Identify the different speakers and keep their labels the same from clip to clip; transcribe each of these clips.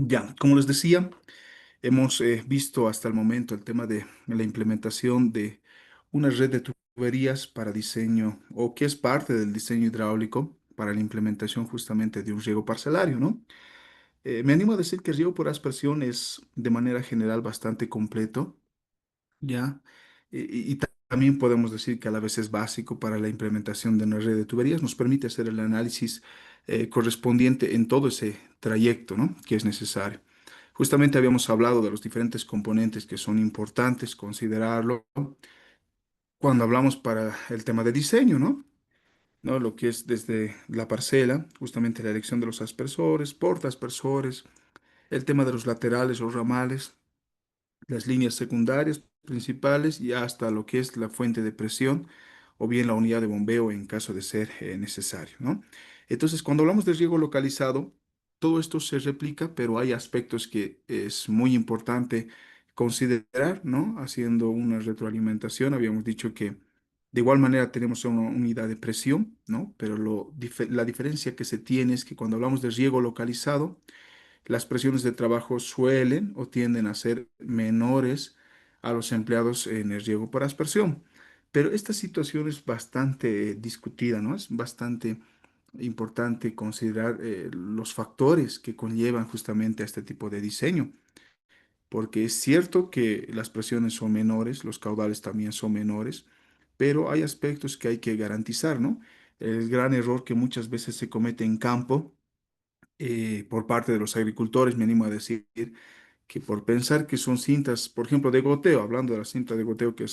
Speaker 1: Ya, como les decía, hemos visto hasta el momento el tema de la implementación de una red de tuberías para diseño o que es parte del diseño hidráulico para la implementación justamente de un riego parcelario, ¿no? Me animo a decir que el riego por aspersión es de manera general bastante completo, ¿ya? También podemos decir que a la vez es básico para la implementación de una red de tuberías. Nos permite hacer el análisis correspondiente en todo ese trayecto, ¿no? Que es necesario. Justamente habíamos hablado de los diferentes componentes que son importantes considerarlo cuando hablamos para el tema de diseño, ¿no? ¿No? Lo que es desde la parcela, justamente la elección de los aspersores, portaaspersores, el tema de los laterales o ramales, las líneas secundarias principales y hasta lo que es la fuente de presión o bien la unidad de bombeo en caso de ser necesario, ¿no? Entonces, cuando hablamos de riego localizado, todo esto se replica, pero hay aspectos que es muy importante considerar, ¿no? Haciendo una retroalimentación, habíamos dicho que de igual manera tenemos una unidad de presión, ¿no? Pero la diferencia que se tiene es que cuando hablamos de riego localizado, las presiones de trabajo suelen o tienden a ser menores a los empleados en el riego por aspersión. Pero esta situación es bastante discutida, ¿no? Es bastante importante considerar los factores que conllevan justamente a este tipo de diseño, porque es cierto que las presiones son menores, los caudales también son menores, pero hay aspectos que hay que garantizar, ¿no? El gran error que muchas veces se comete en campo por parte de los agricultores, me animo a decir, que por pensar que son cintas, por ejemplo, de goteo, hablando de las cintas de goteo, que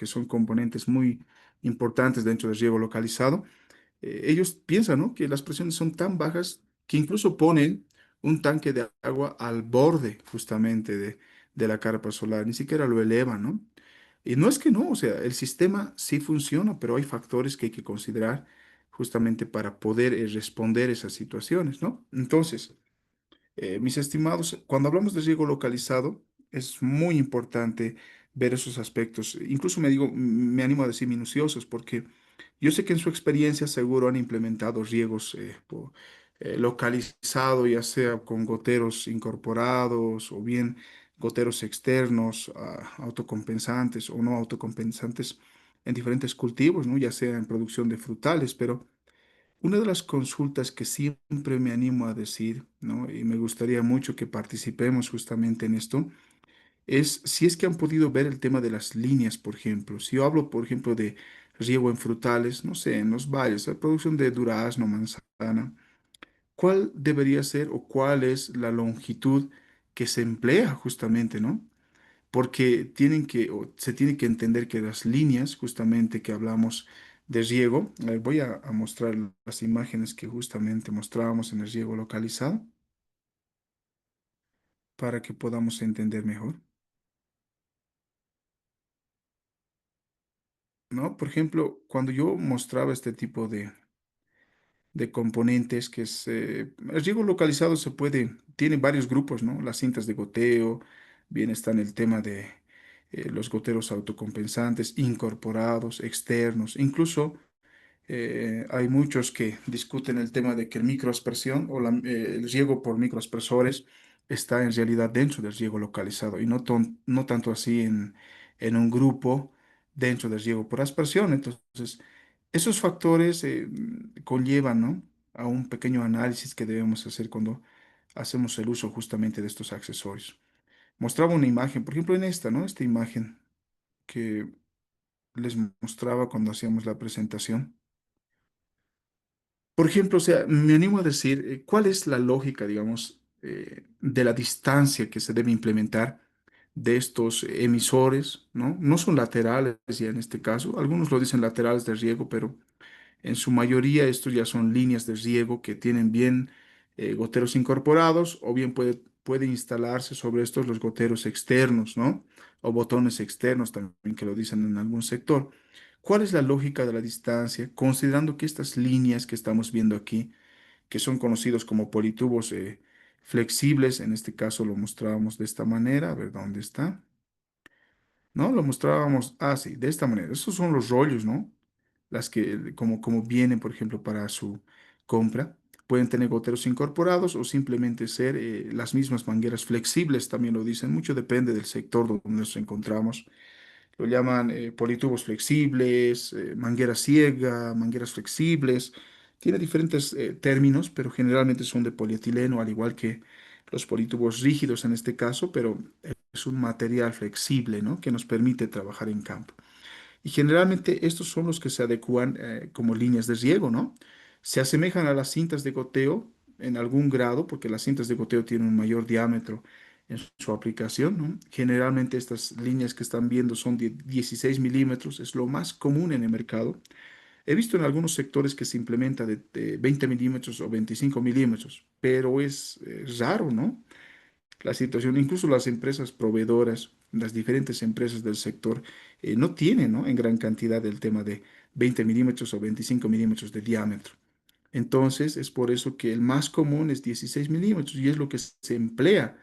Speaker 1: son componentes muy importantes dentro del riego localizado, ellos piensan, ¿no? Que las presiones son tan bajas que incluso ponen un tanque de agua al borde justamente de la carpa solar, ni siquiera lo elevan, ¿no? Y no es que no, o sea, el sistema sí funciona, pero hay factores que hay que considerar justamente para poder responder esas situaciones, ¿no? Entonces, mis estimados, cuando hablamos de riego localizado, es muy importante ver esos aspectos. Incluso me animo a decir minuciosos, porque yo sé que en su experiencia seguro han implementado riegos localizado, ya sea con goteros incorporados o bien goteros externos, autocompensantes o no autocompensantes en diferentes cultivos, ¿no? Ya sea en producción de frutales, pero una de las consultas que siempre me animo a decir, ¿no? Y me gustaría mucho que participemos justamente en esto, es si es que han podido ver el tema de las líneas, por ejemplo. Si yo hablo, por ejemplo, de riego en frutales, no sé, en los valles, la producción de durazno, manzana, ¿cuál debería ser o cuál es la longitud que se emplea justamente, ¿no? Porque se tiene que entender que las líneas, justamente que hablamos de riego, voy a mostrar las imágenes que justamente mostrábamos en el riego localizado para que podamos entender mejor, ¿no? Por ejemplo, cuando yo mostraba este tipo de componentes el riego localizado tiene varios grupos, ¿no? Las cintas de goteo, bien está en el tema de los goteros autocompensantes incorporados, externos, incluso hay muchos que discuten el tema de que el microaspersión el riego por microaspersores está en realidad dentro del riego localizado y no tanto así en un grupo dentro del riego por aspersión. Entonces, esos factores conllevan, ¿no? A un pequeño análisis que debemos hacer cuando hacemos el uso justamente de estos accesorios. Mostraba una imagen, por ejemplo, en esta, ¿no? Esta imagen que les mostraba cuando hacíamos la presentación. Por ejemplo, o sea, me animo a decir, ¿cuál es la lógica, digamos, de la distancia que se debe implementar de estos emisores, ¿no? No son laterales ya en este caso, algunos lo dicen laterales de riego, pero en su mayoría estos ya son líneas de riego que tienen bien goteros incorporados o bien puede instalarse sobre estos los goteros externos, ¿no? O botones externos también que lo dicen en algún sector. ¿Cuál es la lógica de la distancia? Considerando que estas líneas que estamos viendo aquí, que son conocidos como politubos flexibles, en este caso lo mostrábamos de esta manera, a ver dónde está, ¿no? Lo mostrábamos así, de esta manera. Estos son los rollos, ¿no? Las que como vienen, por ejemplo, para su compra. Pueden tener goteros incorporados o simplemente ser las mismas mangueras flexibles, también lo dicen. Mucho depende del sector donde nos encontramos. Lo llaman politubos flexibles, manguera ciega, mangueras flexibles. Tiene diferentes términos, pero generalmente son de polietileno, al igual que los politubos rígidos en este caso, pero es un material flexible, ¿no? Que nos permite trabajar en campo. Y generalmente estos son los que se adecúan como líneas de riego, ¿no? Se asemejan a las cintas de goteo en algún grado, porque las cintas de goteo tienen un mayor diámetro en su aplicación, ¿no? Generalmente estas líneas que están viendo son de 16 milímetros, es lo más común en el mercado. He visto en algunos sectores que se implementa de 20 milímetros o 25 milímetros, pero es raro, ¿no? La situación, incluso las empresas proveedoras, las diferentes empresas del sector, no tienen, ¿no? En gran cantidad el tema de 20 milímetros o 25 milímetros de diámetro. Entonces, es por eso que el más común es 16 milímetros y es lo que se emplea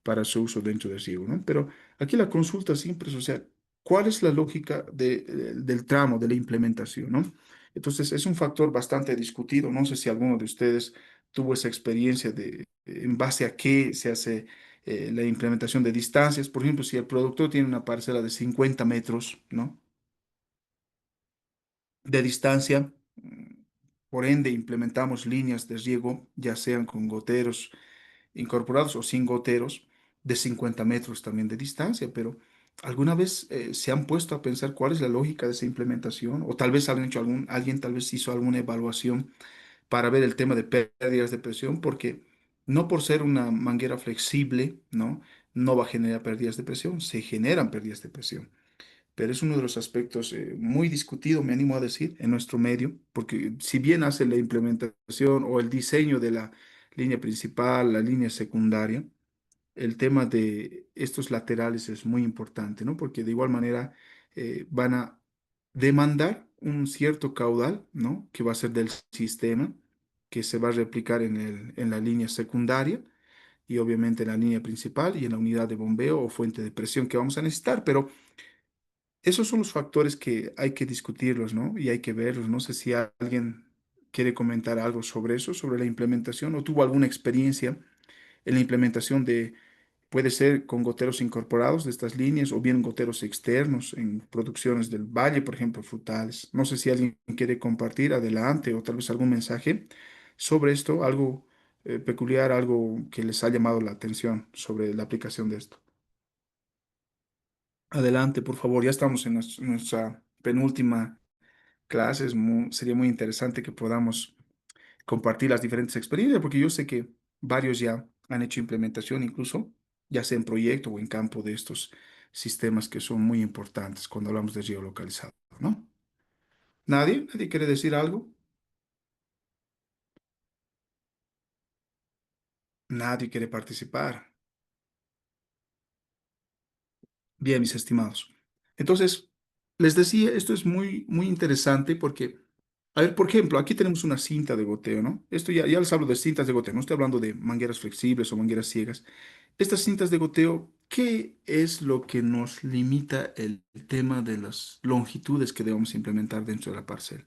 Speaker 1: para su uso dentro del riego, ¿no? Pero aquí la consulta siempre es, o sea, ¿cuál es la lógica del tramo, de la implementación, ¿no? Entonces, es un factor bastante discutido. No sé si alguno de ustedes tuvo esa experiencia de en base a qué se hace la implementación de distancias. Por ejemplo, si el productor tiene una parcela de 50 metros, ¿no? De distancia. Por ende, implementamos líneas de riego, ya sean con goteros incorporados o sin goteros, de 50 metros también de distancia, pero ¿alguna vez se han puesto a pensar cuál es la lógica de esa implementación? O tal vez han hecho alguien tal vez hizo alguna evaluación para ver el tema de pérdidas de presión, porque no por ser una manguera flexible, ¿no? No va a generar pérdidas de presión, se generan pérdidas de presión, pero es uno de los aspectos muy discutido, me animo a decir, en nuestro medio, porque si bien hace la implementación o el diseño de la línea principal, la línea secundaria, el tema de estos laterales es muy importante, ¿no? Porque de igual manera van a demandar un cierto caudal, ¿no? Que va a ser del sistema, que se va a replicar en la línea secundaria y obviamente en la línea principal y en la unidad de bombeo o fuente de presión que vamos a necesitar, pero esos son los factores que hay que discutirlos, ¿no? Y hay que verlos. No sé si alguien quiere comentar algo sobre eso, sobre la implementación, o tuvo alguna experiencia en la implementación de, puede ser con goteros incorporados de estas líneas, o bien goteros externos en producciones del valle, por ejemplo, frutales. No sé si alguien quiere compartir adelante o tal vez algún mensaje sobre esto, algo peculiar, algo que les ha llamado la atención sobre la aplicación de esto. Adelante, por favor. Ya estamos en nuestra penúltima clase. Sería muy interesante que podamos compartir las diferentes experiencias, porque yo sé que varios ya han hecho implementación, incluso ya sea en proyecto o en campo de estos sistemas que son muy importantes cuando hablamos de geolocalizado, ¿no? ¿Nadie? ¿Nadie quiere decir algo? Nadie quiere participar. Bien, mis estimados. Entonces, les decía, esto es muy interesante porque, a ver, por ejemplo, aquí tenemos una cinta de goteo, ¿no? Esto ya les hablo de cintas de goteo, no estoy hablando de mangueras flexibles o mangueras ciegas. Estas cintas de goteo, ¿qué es lo que nos limita el tema de las longitudes que debemos implementar dentro de la parcela?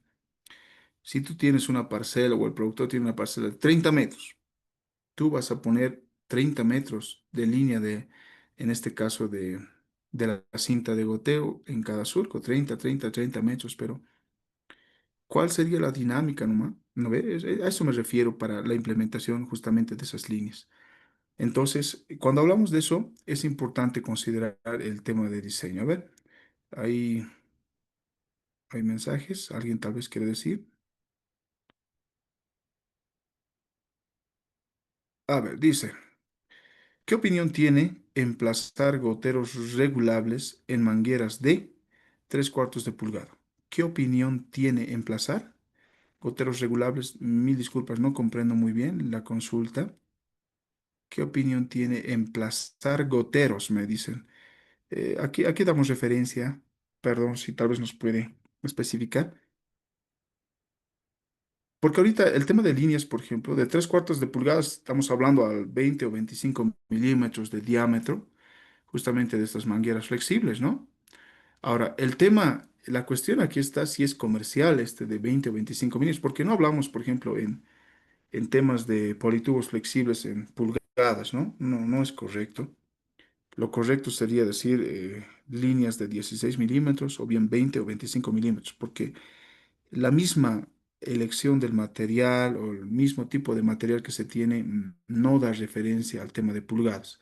Speaker 1: Si tú tienes una parcela o el productor tiene una parcela de 30 metros, tú vas a poner 30 metros de línea en este caso, de la cinta de goteo en cada surco, 30 metros, pero ¿cuál sería la dinámica nomás? ¿No ves? A eso me refiero para la implementación justamente de esas líneas. Entonces, cuando hablamos de eso, es importante considerar el tema de diseño. A ver, ahí hay mensajes, alguien tal vez quiere decir. A ver, dice, ¿qué opinión tiene emplazar goteros regulables en mangueras de 3/4 de pulgada? ¿Qué opinión tiene emplazar goteros regulables? Mil disculpas, no comprendo muy bien la consulta. ¿Qué opinión tiene emplazar goteros? Me dicen. Aquí damos referencia, perdón si tal vez nos puede especificar. Porque ahorita el tema de líneas, por ejemplo, de 3/4 de pulgada, estamos hablando al 20 o 25 milímetros de diámetro, justamente de estas mangueras flexibles, ¿no? Ahora, el tema, la cuestión aquí está si es comercial este de 20 o 25 milímetros, porque no hablamos, por ejemplo, en temas de politubos flexibles en pulgadas, ¿no? No, no es correcto. Lo correcto sería decir líneas de 16 milímetros o bien 20 o 25 milímetros, porque la misma elección del material o el mismo tipo de material que se tiene no da referencia al tema de pulgadas.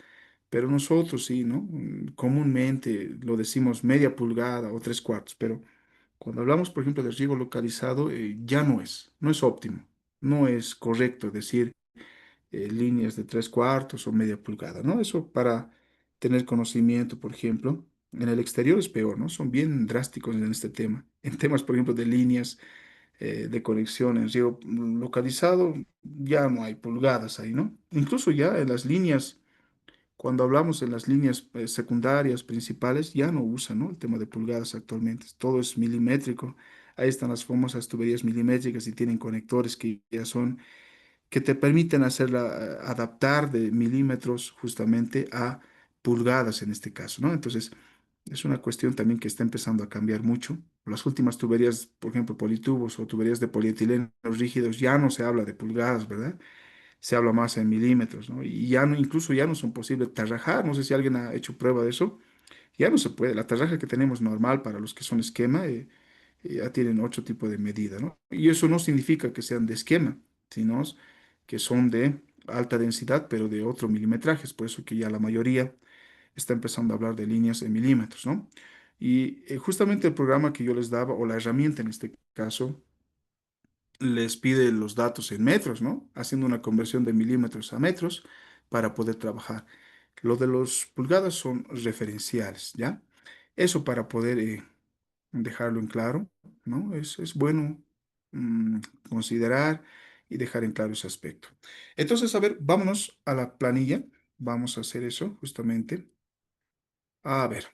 Speaker 1: Pero nosotros sí, ¿no? Comúnmente lo decimos media pulgada o tres cuartos, pero cuando hablamos, por ejemplo, de riego localizado, ya no es óptimo, no es correcto decir líneas de tres cuartos o media pulgada, ¿no? Eso para tener conocimiento, por ejemplo. En el exterior es peor, ¿no? Son bien drásticos en este tema. En temas, por ejemplo, de líneas de conexión en riego localizado, ya no hay pulgadas ahí, ¿no? Incluso ya en las líneas, cuando hablamos en las líneas secundarias, principales, ya no usan, ¿no? El tema de pulgadas actualmente. Todo es milimétrico. Ahí están las famosas tuberías milimétricas y tienen conectores que ya son que te permiten hacerla, adaptar de milímetros justamente a pulgadas en este caso, ¿no? Entonces, es una cuestión también que está empezando a cambiar mucho. Las últimas tuberías, por ejemplo, politubos o tuberías de polietileno rígidos, ya no se habla de pulgadas, ¿verdad? Se habla más en milímetros, ¿no? Y ya no, incluso ya no son posibles tarrajar. No sé si alguien ha hecho prueba de eso. Ya no se puede. La tarraja que tenemos normal para los que son esquema, ya tienen otro tipo de medida, ¿no? Y eso no significa que sean de esquema, sino que son de alta densidad, pero de otro milimetraje. Es por eso que ya la mayoría está empezando a hablar de líneas en milímetros, ¿no? Y justamente el programa que yo les daba, o la herramienta en este caso, les pide los datos en metros, ¿no? Haciendo una conversión de milímetros a metros para poder trabajar. Lo de los pulgadas son referenciales, ¿ya? Eso para poder dejarlo en claro, ¿no? Es bueno mm, considerar y dejar en claro ese aspecto. Entonces, a ver, vámonos a la planilla. Vamos a hacer eso justamente. A ver,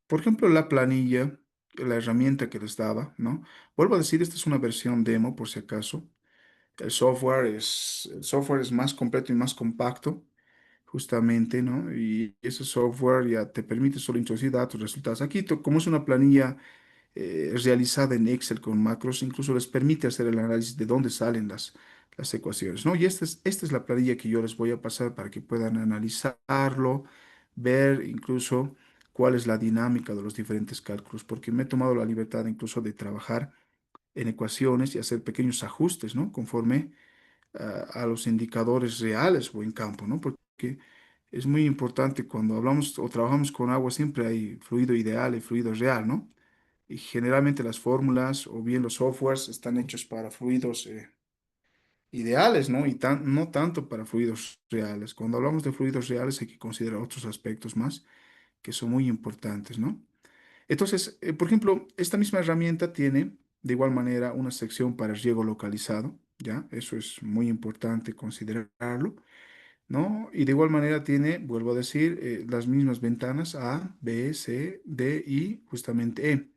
Speaker 1: por ejemplo, la planilla, la herramienta que les daba, ¿no? Vuelvo a decir, esta es una versión demo por si acaso. El software es más completo y más compacto, justamente, ¿no? Y ese software ya te permite solo introducir datos, resultados. Aquí, como es una planilla realizada en Excel con macros, incluso les permite hacer el análisis de dónde salen las ecuaciones, ¿no? Y esta es la planilla que yo les voy a pasar para que puedan analizarlo, ver incluso cuál es la dinámica de los diferentes cálculos, porque me he tomado la libertad incluso de trabajar en ecuaciones y hacer pequeños ajustes, ¿no? Conforme a los indicadores reales o en campo, ¿no? Porque es muy importante cuando hablamos o trabajamos con agua, siempre hay fluido ideal y fluido real, ¿no? Y generalmente las fórmulas o bien los softwares están hechos para fluidos ideales, ¿no? Y no tanto para fluidos reales. Cuando hablamos de fluidos reales hay que considerar otros aspectos más que son muy importantes, ¿no? Entonces, por ejemplo, esta misma herramienta tiene de igual manera una sección para riego localizado, ¿ya? Eso es muy importante considerarlo, ¿no? Y de igual manera tiene, vuelvo a decir, las mismas ventanas A, B, C, D y justamente E.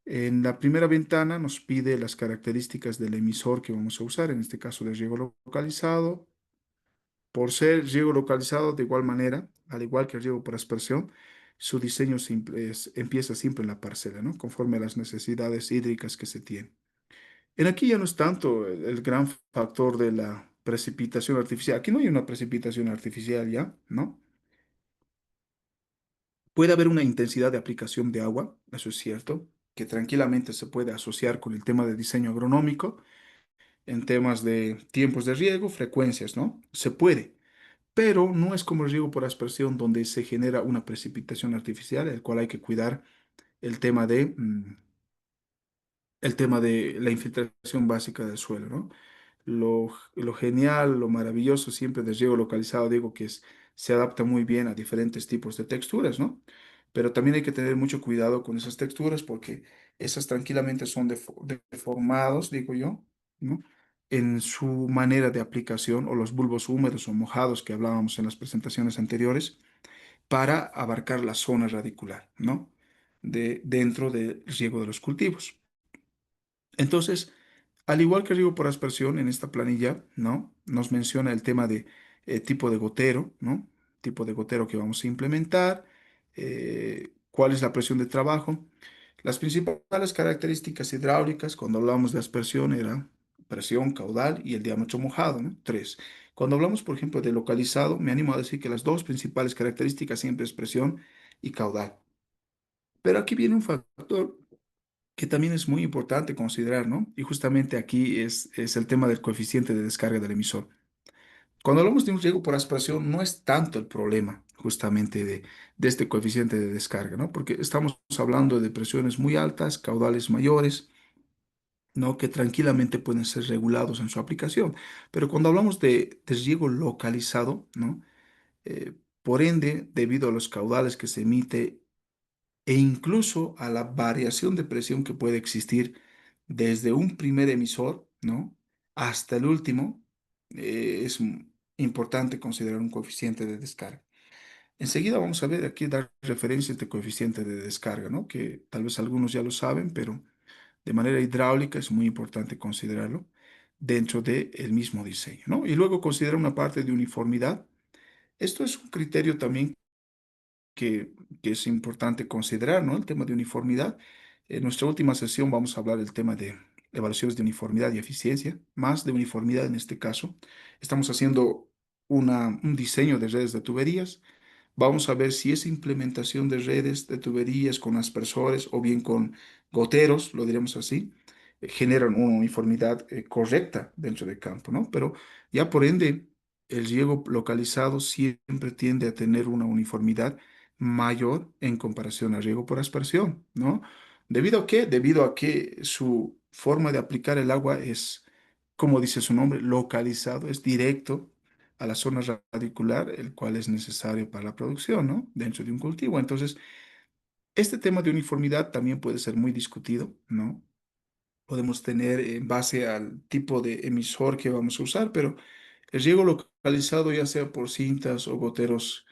Speaker 1: En la primera ventana nos pide las características del emisor que vamos a usar, en este caso de riego localizado. Por ser riego localizado, de igual manera, al igual que el riego por aspersión, su diseño empieza siempre en la parcela, ¿no? Conforme a las necesidades hídricas que se tienen. En aquí ya no es tanto el gran factor de la precipitación artificial. Aquí no hay una precipitación artificial ya, ¿no? Puede haber una intensidad de aplicación de agua, eso es cierto, que tranquilamente se puede asociar con el tema de diseño agronómico, en temas de tiempos de riego, frecuencias, ¿no? Se puede, pero no es como el riego por aspersión donde se genera una precipitación artificial, el cual hay que cuidar el tema el tema de la infiltración básica del suelo, ¿no? Lo genial, lo maravilloso siempre del riego localizado, digo que se adapta muy bien a diferentes tipos de texturas, ¿no? Pero también hay que tener mucho cuidado con esas texturas porque esas tranquilamente son deformados, digo yo, ¿no? En su manera de aplicación o los bulbos húmedos o mojados que hablábamos en las presentaciones anteriores para abarcar la zona radicular, ¿no? Dentro del riego de los cultivos. Entonces, al igual que riego por aspersión en esta planilla, ¿no? Nos menciona el tema de tipo de gotero, ¿no? Tipo de gotero que vamos a implementar, cuál es la presión de trabajo. Las principales características hidráulicas cuando hablamos de aspersión era presión, caudal y el diámetro mojado, ¿no? Tres. Cuando hablamos, por ejemplo, de localizado, me animo a decir que las dos principales características siempre es presión y caudal. Pero aquí viene un factor que también es muy importante considerar, ¿no? Y justamente aquí es el tema del coeficiente de descarga del emisor. Cuando hablamos de un riego por aspiración, no es tanto el problema justamente de este coeficiente de descarga, ¿no? Porque estamos hablando de presiones muy altas, caudales mayores, ¿no? Que tranquilamente pueden ser regulados en su aplicación. Pero cuando hablamos de riego localizado, ¿no? Por ende, debido a los caudales que se emite e incluso a la variación de presión que puede existir desde un primer emisor, ¿no? Hasta el último, importante considerar un coeficiente de descarga. Enseguida vamos a ver aquí dar referencias de coeficiente de descarga, ¿no? Que tal vez algunos ya lo saben, pero de manera hidráulica es muy importante considerarlo dentro del mismo diseño, ¿no? Y luego considera una parte de uniformidad. Esto es un criterio también que, que es importante considerar, ¿no? El tema de uniformidad. En nuestra última sesión vamos a hablar del tema de evaluaciones de uniformidad y eficiencia, más de uniformidad en este caso. Estamos haciendo un diseño de redes de tuberías. Vamos a ver si esa implementación de redes de tuberías con aspersores o bien con goteros, lo diremos así, generan una uniformidad correcta dentro del campo, ¿no? Pero ya por ende, el riego localizado siempre tiende a tener una uniformidad mayor en comparación al riego por aspersión, ¿no? ¿Debido a qué? Debido a que su forma de aplicar el agua es, como dice su nombre, localizado, es directo a la zona radicular, el cual es necesario para la producción, ¿no? Dentro de un cultivo. Entonces, este tema de uniformidad también puede ser muy discutido, ¿no? Podemos tener en base al tipo de emisor que vamos a usar, pero el riego localizado, ya sea por cintas o goteros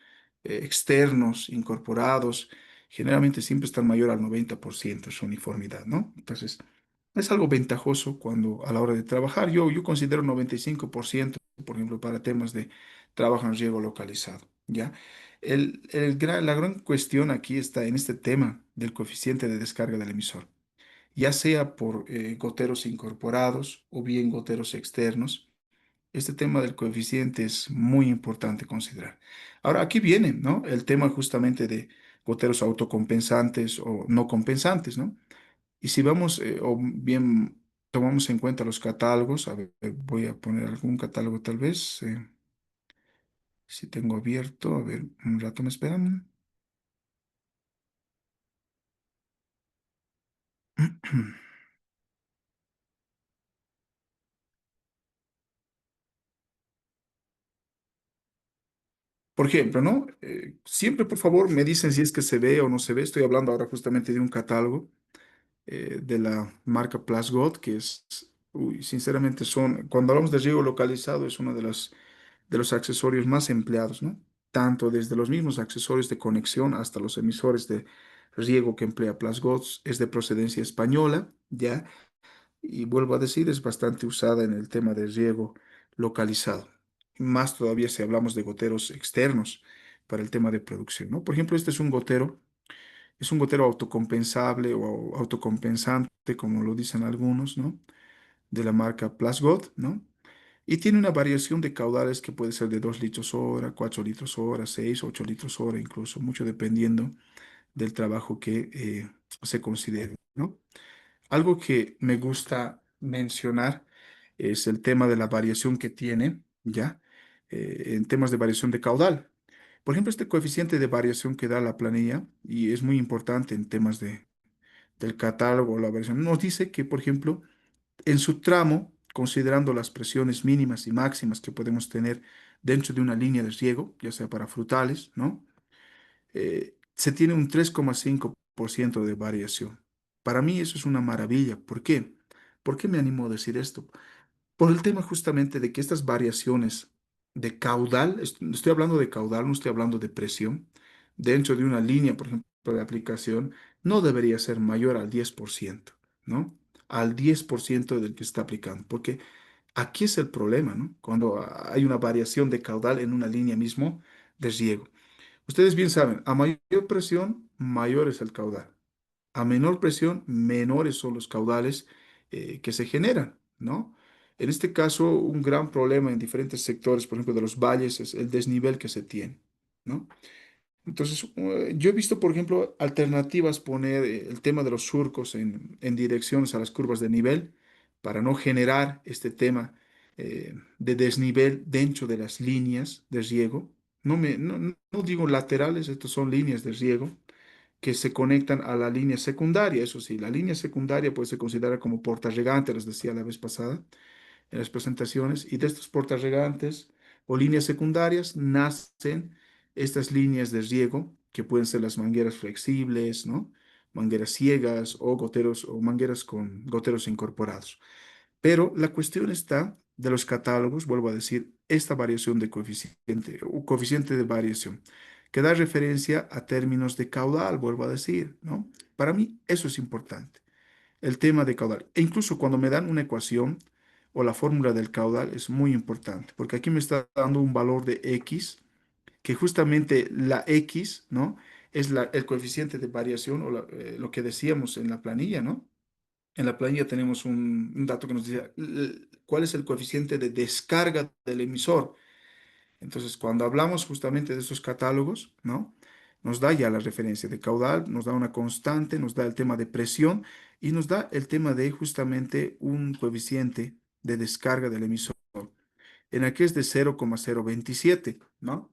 Speaker 1: externos, incorporados, generalmente siempre está mayor al 90% su uniformidad, ¿no? Entonces, es algo ventajoso cuando a la hora de trabajar. Yo considero 95%, por ejemplo, para temas de trabajo en riego localizado, ¿ya? La gran cuestión aquí está en este tema del coeficiente de descarga del emisor, ya sea por goteros incorporados o bien goteros externos. Este tema del coeficiente es muy importante considerar. Ahora, aquí viene, ¿no? El tema justamente de goteros autocompensantes o no compensantes, ¿no? Y si vamos, o bien tomamos en cuenta los catálogos, a ver, voy a poner algún catálogo tal vez, si tengo abierto, a ver, un rato me esperan. Por ejemplo, ¿no? Siempre, por favor, me dicen si es que se ve o no se ve. Estoy hablando ahora justamente de un catálogo de la marca Plasgot, que es, uy, sinceramente son, cuando hablamos de riego localizado, es uno de los accesorios más empleados, ¿no? Tanto desde los mismos accesorios de conexión hasta los emisores de riego que emplea Plasgot, es de procedencia española, ¿ya? Y vuelvo a decir, es bastante usada en el tema de riego localizado. Más todavía si hablamos de goteros externos para el tema de producción, ¿no? Por ejemplo, este es un gotero autocompensable o autocompensante, como lo dicen algunos, ¿no? De la marca Plasgot, ¿no? Y tiene una variación de caudales que puede ser de 2 litros hora, 4 litros hora, 6, 8 litros hora, incluso, mucho dependiendo del trabajo que se considere, ¿no? Algo que me gusta mencionar es el tema de la variación que tiene, ¿ya? En temas de variación de caudal. Por ejemplo, este coeficiente de variación que da la planilla, y es muy importante en temas del catálogo o la variación, nos dice que, por ejemplo, en su tramo, considerando las presiones mínimas y máximas que podemos tener dentro de una línea de riego, ya sea para frutales, ¿no? Se tiene un 3,5% de variación. Para mí eso es una maravilla. ¿Por qué? ¿Por qué me animo a decir esto? Por el tema justamente de que estas variaciones de caudal, estoy hablando de caudal, no estoy hablando de presión, dentro de una línea, por ejemplo, de aplicación, no debería ser mayor al 10%, ¿no? Al 10% del que está aplicando, porque aquí es el problema, ¿no? Cuando hay una variación de caudal en una línea mismo de riego. Ustedes bien saben, a mayor presión, mayor es el caudal. A menor presión, menores son los caudales que se generan, ¿no? En este caso, un gran problema en diferentes sectores, por ejemplo, de los valles, es el desnivel que se tiene, ¿no? Entonces, yo he visto, por ejemplo, alternativas poner el tema de los surcos en direcciones a las curvas de nivel para no generar este tema de desnivel dentro de las líneas de riego. No digo laterales, estos son líneas de riego que se conectan a la línea secundaria. Eso sí, la línea secundaria puede ser considerada como portarregante, les decía la vez pasada en las presentaciones, y de estos portarregantes o líneas secundarias nacen estas líneas de riego, que pueden ser las mangueras flexibles, ¿no? Mangueras ciegas o goteros o mangueras con goteros incorporados. Pero la cuestión está de los catálogos, vuelvo a decir, esta variación de coeficiente o coeficiente de variación, que da referencia a términos de caudal, vuelvo a decir, ¿no? Para mí eso es importante, el tema de caudal. E incluso cuando me dan una ecuación o la fórmula del caudal es muy importante, porque aquí me está dando un valor de x, que justamente la x, ¿no? Es el coeficiente de variación o lo que decíamos en la planilla, ¿no? En la planilla tenemos un dato que nos dice cuál es el coeficiente de descarga del emisor. Entonces, cuando hablamos justamente de esos catálogos, ¿no? Nos da ya la referencia de caudal, nos da una constante, nos da el tema de presión y nos da el tema de justamente un coeficiente de descarga del emisor, en el que es de 0,027, ¿no?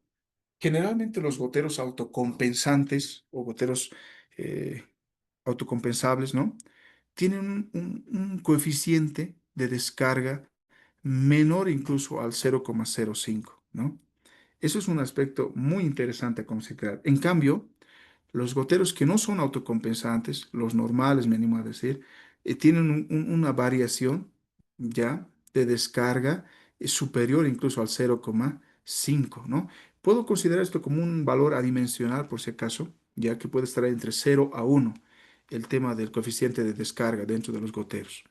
Speaker 1: Generalmente los goteros autocompensantes o goteros eh, autocompensables, ¿no? Tienen un coeficiente de descarga menor incluso al 0,05, ¿no? Eso es un aspecto muy interesante a considerar. En cambio, los goteros que no son autocompensantes, los normales, me animo a decir, tienen una variación ya de descarga superior incluso al 0,5, ¿no? Puedo considerar esto como un valor adimensional por si acaso, ya que puede estar entre 0 a 1 el tema del coeficiente de descarga dentro de los goteros.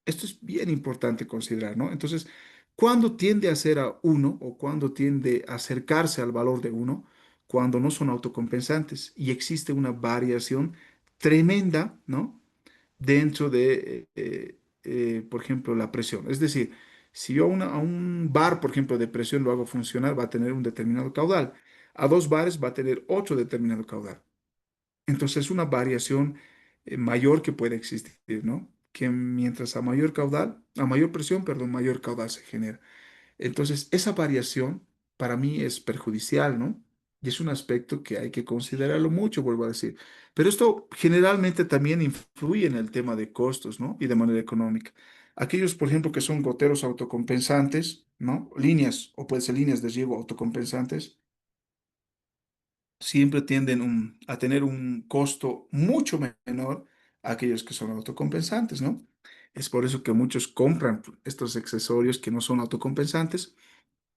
Speaker 1: Esto es bien importante considerar, ¿no? Entonces, ¿cuándo tiende a ser a 1 o cuándo tiende a acercarse al valor de 1? Cuando no son autocompensantes y existe una variación tremenda, ¿no? Dentro de, por ejemplo, la presión. Es decir, si yo a un bar, por ejemplo, de presión lo hago funcionar, va a tener un determinado caudal. A 2 bares va a tener otro determinado caudal. Entonces, es una variación mayor que puede existir, ¿no? Que mientras a mayor presión, perdón, mayor caudal se genera. Entonces, esa variación para mí es perjudicial, ¿no? Y es un aspecto que hay que considerarlo mucho, vuelvo a decir. Pero esto generalmente también influye en el tema de costos, ¿no? Y de manera económica. Aquellos, por ejemplo, que son goteros autocompensantes, ¿no? Líneas, o puede ser líneas de riego autocompensantes, siempre tienden a tener un costo mucho menor a aquellos que son autocompensantes, ¿no? Es por eso que muchos compran estos accesorios que no son autocompensantes,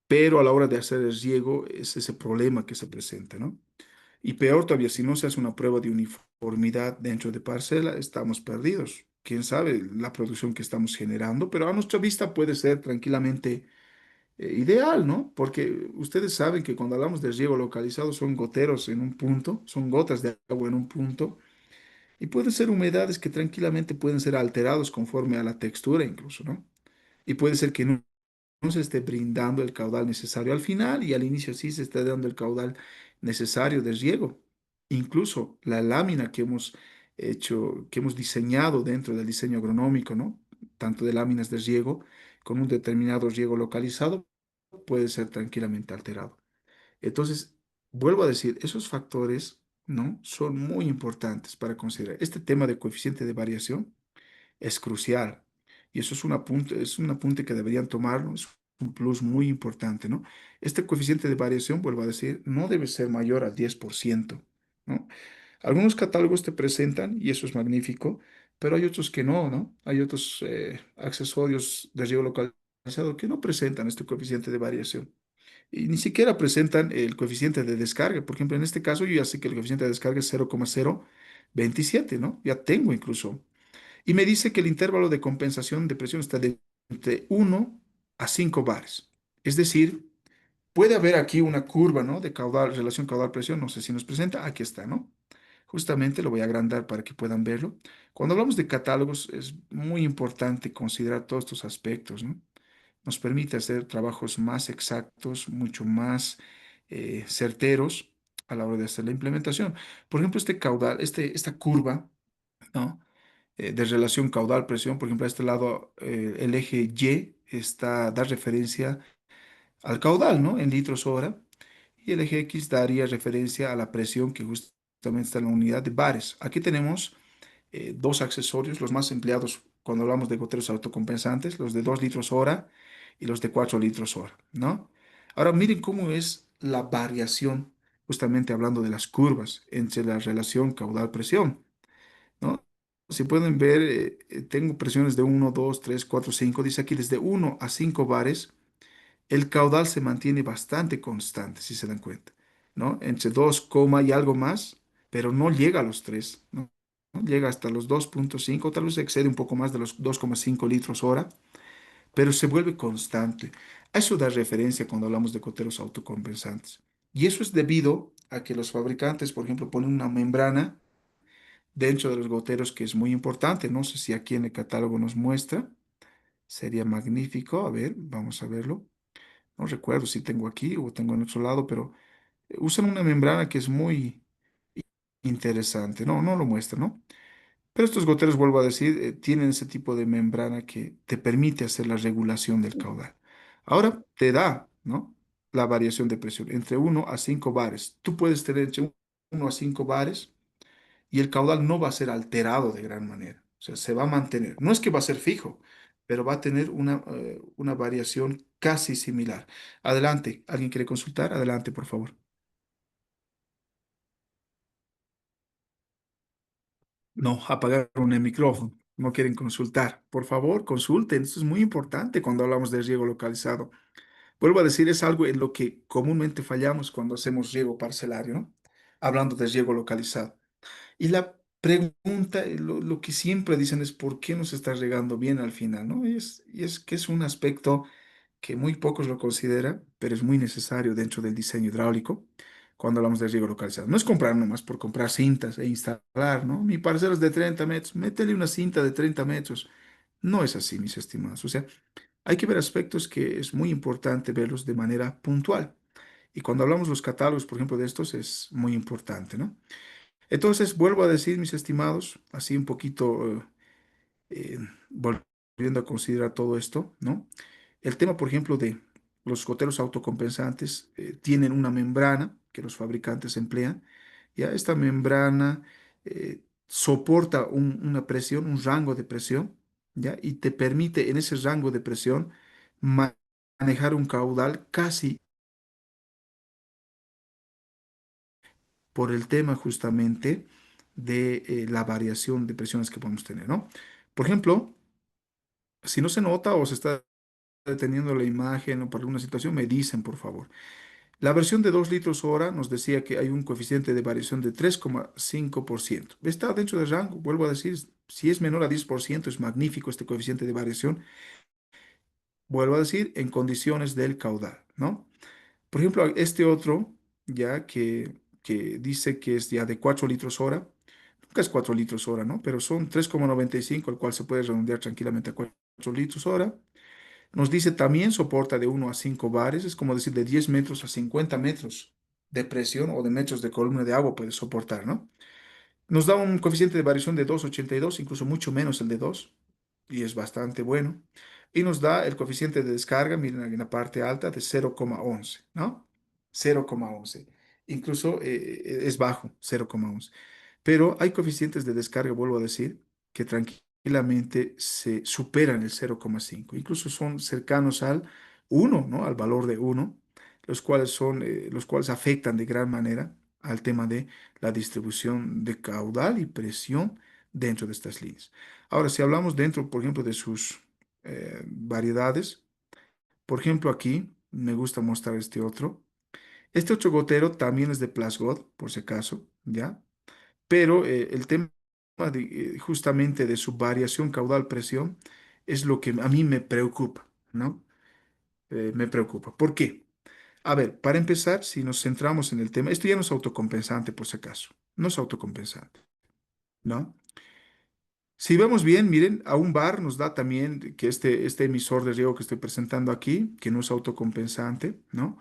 Speaker 1: pero a la hora de hacer el riego es ese problema que se presenta, ¿no? Y peor todavía, si no se hace una prueba de uniformidad dentro de parcela, estamos perdidos. Quién sabe la producción que estamos generando, pero a nuestra vista puede ser tranquilamente ideal, ¿no? Porque ustedes saben que cuando hablamos de riego localizado son goteros en un punto, son gotas de agua en un punto, y pueden ser humedades que tranquilamente pueden ser alterados conforme a la textura incluso, ¿no? Y puede ser que no se esté brindando el caudal necesario al final y al inicio sí se está dando el caudal necesario de riego. Incluso la lámina que hemos hecho, que hemos diseñado dentro del diseño agronómico, ¿no? Tanto de láminas de riego con un determinado riego localizado puede ser tranquilamente alterado. Entonces, vuelvo a decir, esos factores, ¿no? Son muy importantes para considerar. Este tema de coeficiente de variación es crucial. Y eso es un apunte que deberían tomarlo, es un plus muy importante, ¿no? Este coeficiente de variación, vuelvo a decir, no debe ser mayor al 10%, ¿no? Algunos catálogos te presentan, y eso es magnífico, pero hay otros que no, ¿no? Hay otros accesorios de riego localizado que no presentan este coeficiente de variación. Y ni siquiera presentan el coeficiente de descarga. Por ejemplo, en este caso yo ya sé que el coeficiente de descarga es 0,027, ¿no? Ya tengo incluso y me dice que el intervalo de compensación de presión está de entre 1 a 5 bares. Es decir, puede haber aquí una curva, ¿no? De caudal, relación caudal-presión. No sé si nos presenta. Aquí está, ¿no? Justamente lo voy a agrandar para que puedan verlo. Cuando hablamos de catálogos es muy importante considerar todos estos aspectos, ¿no? Nos permite hacer trabajos más exactos, mucho más certeros a la hora de hacer la implementación. Por ejemplo, este caudal, esta curva, ¿no? De relación caudal-presión, por ejemplo, a este lado el eje Y da referencia al caudal, ¿no? En litros hora, y el eje X daría referencia a la presión que justamente está en la unidad de bares. Aquí tenemos dos accesorios, los más empleados cuando hablamos de goteros autocompensantes, los de 2 litros hora y los de 4 litros hora, ¿no? Ahora miren cómo es la variación, justamente hablando de las curvas entre la relación caudal-presión, ¿no? Si pueden ver, tengo presiones de 1, 2, 3, 4, 5. Dice aquí desde 1 a 5 bares, el caudal se mantiene bastante constante, si se dan cuenta, ¿no? Entre 2, y algo más, pero no llega a los 3, ¿no? ¿No? Llega hasta los 2,5, tal vez excede un poco más de los 2,5 litros hora, pero se vuelve constante. A eso da referencia cuando hablamos de goteros autocompensantes. Y eso es debido a que los fabricantes, por ejemplo, ponen una membrana dentro de los goteros que es muy importante. No sé si aquí en el catálogo nos muestra. Sería magnífico. A ver, vamos a verlo. No recuerdo si tengo aquí o tengo en otro lado, pero usan una membrana que es muy interesante. No, no lo muestra, ¿no? Pero estos goteros, vuelvo a decir, tienen ese tipo de membrana que te permite hacer la regulación del caudal. Ahora te da, ¿no? La variación de presión entre 1 a 5 bares. Tú puedes tener entre 1 a 5 bares y el caudal no va a ser alterado de gran manera. O sea, se va a mantener. No es que va a ser fijo, pero va a tener una variación casi similar. Adelante, ¿alguien quiere consultar? Adelante, por favor. No, apagaron el micrófono. No quieren consultar. Por favor, consulten. Esto es muy importante cuando hablamos de riego localizado. Vuelvo a decir, es algo en lo que comúnmente fallamos cuando hacemos riego parcelario, ¿no? Hablando de riego localizado. Y la pregunta, lo que siempre dicen es ¿por qué no se está regando bien al final, ¿no? Y es que es un aspecto que muy pocos lo consideran, pero es muy necesario dentro del diseño hidráulico cuando hablamos de riego localizado. No es comprar nomás por comprar cintas e instalar, ¿no? Mi parcela es de 30 metros, métele una cinta de 30 metros. No es así, mis estimados. O sea, hay que ver aspectos que es muy importante verlos de manera puntual. Y cuando hablamos los catálogos, por ejemplo, de estos, es muy importante, ¿no? Entonces, vuelvo a decir, mis estimados, así un poquito volviendo a considerar todo esto, ¿no? El tema, por ejemplo, de los goteros autocompensantes tienen una membrana que los fabricantes emplean. Ya esta membrana soporta una presión, un rango de presión, ¿ya? Y te permite en ese rango de presión manejar un caudal casi por el tema justamente de la variación de presiones que podemos tener, ¿no? Por ejemplo, si no se nota o se está deteniendo la imagen o por alguna situación, me dicen, por favor. La versión de 2 litros hora nos decía que hay un coeficiente de variación de 3,5%. Está dentro del rango, vuelvo a decir, si es menor a 10% es magnífico este coeficiente de variación, vuelvo a decir, en condiciones del caudal, ¿no? Por ejemplo, este otro, ya que dice que es ya de 4 litros hora, nunca es 4 litros hora, ¿no? Pero son 3,95, el cual se puede redondear tranquilamente a 4 litros hora. Nos dice también soporta de 1 a 5 bares, es como decir de 10 metros a 50 metros de presión o de metros de columna de agua puede soportar, ¿no? Nos da un coeficiente de variación de 2,82, incluso mucho menos el de 2 y es bastante bueno. Y nos da el coeficiente de descarga, miren en la parte alta, de 0,11, ¿no? 0,11. Incluso es bajo, 0,11. Pero hay coeficientes de descarga, vuelvo a decir, que tranquilamente se superan el 0,5. Incluso son cercanos al 1, ¿no? Al valor de 1, los cuales afectan de gran manera al tema de la distribución de caudal y presión dentro de estas líneas. Ahora, si hablamos dentro, por ejemplo, de sus variedades, por ejemplo, aquí me gusta mostrar este otro. Este otro gotero también es de Plasgod, por si acaso, ¿ya? Pero el tema justamente de su variación caudal-presión es lo que a mí me preocupa, ¿no? Me preocupa. ¿Por qué? A ver, para empezar, si nos centramos en el tema, esto ya no es autocompensante por si acaso, no es autocompensante, ¿no? Si vemos bien, miren, a un bar nos da también que este emisor de riego que estoy presentando aquí, que no es autocompensante, ¿no?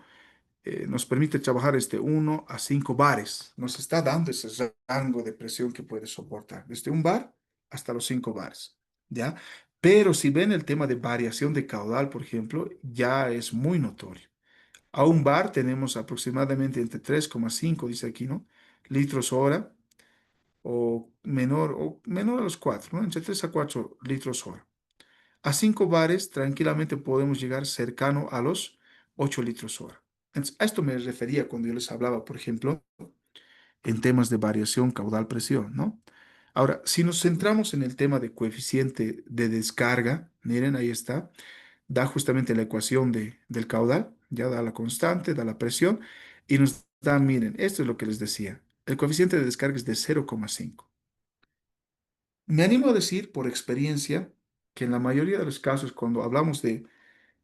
Speaker 1: Nos permite trabajar 1 a 5 bares. Nos está dando ese rango de presión que puede soportar, desde un bar hasta los 5 bares, ¿ya? Pero si ven el tema de variación de caudal, por ejemplo, ya es muy notorio. A un bar tenemos aproximadamente entre 3,5, dice aquí, ¿no? Litros hora o menor a los 4, ¿no? Entre 3 a 4 litros hora. A 5 bares tranquilamente podemos llegar cercano a los 8 litros hora. Entonces, a esto me refería cuando yo les hablaba, por ejemplo, en temas de variación caudal-presión, ¿no? Ahora, si nos centramos en el tema de coeficiente de descarga, miren, ahí está, da justamente la ecuación del caudal, ya da la constante, da la presión, y nos da, miren, esto es lo que les decía, el coeficiente de descarga es de 0,5. Me animo a decir por experiencia que en la mayoría de los casos, cuando hablamos de,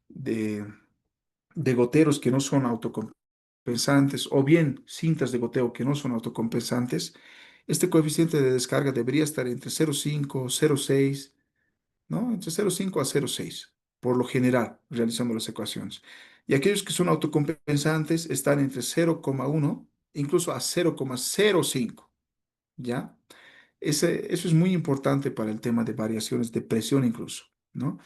Speaker 1: de goteros que no son autocompensantes o bien cintas de goteo que no son autocompensantes, este coeficiente de descarga debería estar entre 0,5, 0,6, ¿no? Entre 0,5 a 0,6, por lo general, realizando las ecuaciones. Y aquellos que son autocompensantes están entre 0,1 incluso a 0,05, ¿ya? Eso es muy importante para el tema de variaciones de presión incluso, ¿no?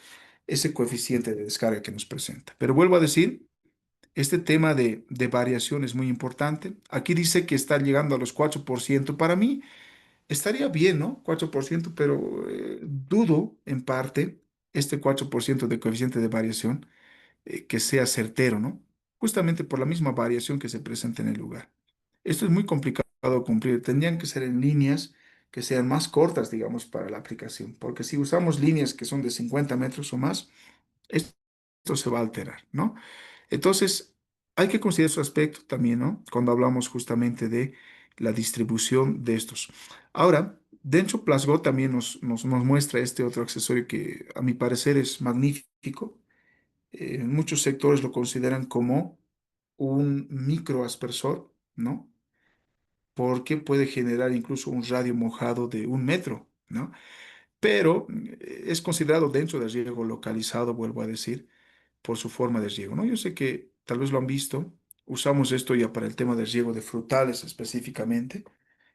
Speaker 1: Ese coeficiente de descarga que nos presenta. Pero vuelvo a decir, este tema de variación es muy importante. Aquí dice que está llegando a los 4%. Para mí estaría bien, ¿no? 4%, pero dudo en parte este 4% de coeficiente de variación que sea certero, ¿no? Justamente por la misma variación que se presenta en el lugar. Esto es muy complicado de cumplir. Tendrían que ser en líneas que sean más cortas, digamos, para la aplicación, porque si usamos líneas que son de 50 metros o más, esto se va a alterar, ¿no? Entonces, hay que considerar su aspecto también, ¿no? Cuando hablamos justamente de la distribución de estos. Ahora, dentro Plasgo también nos muestra este otro accesorio que a mi parecer es magnífico. En muchos sectores lo consideran como un microaspersor, ¿no? Porque puede generar incluso un radio mojado de 1 metro, ¿no? Pero es considerado dentro del riego localizado, vuelvo a decir, por su forma de riego, ¿no? Yo sé que tal vez lo han visto, usamos esto ya para el tema del riego de frutales específicamente,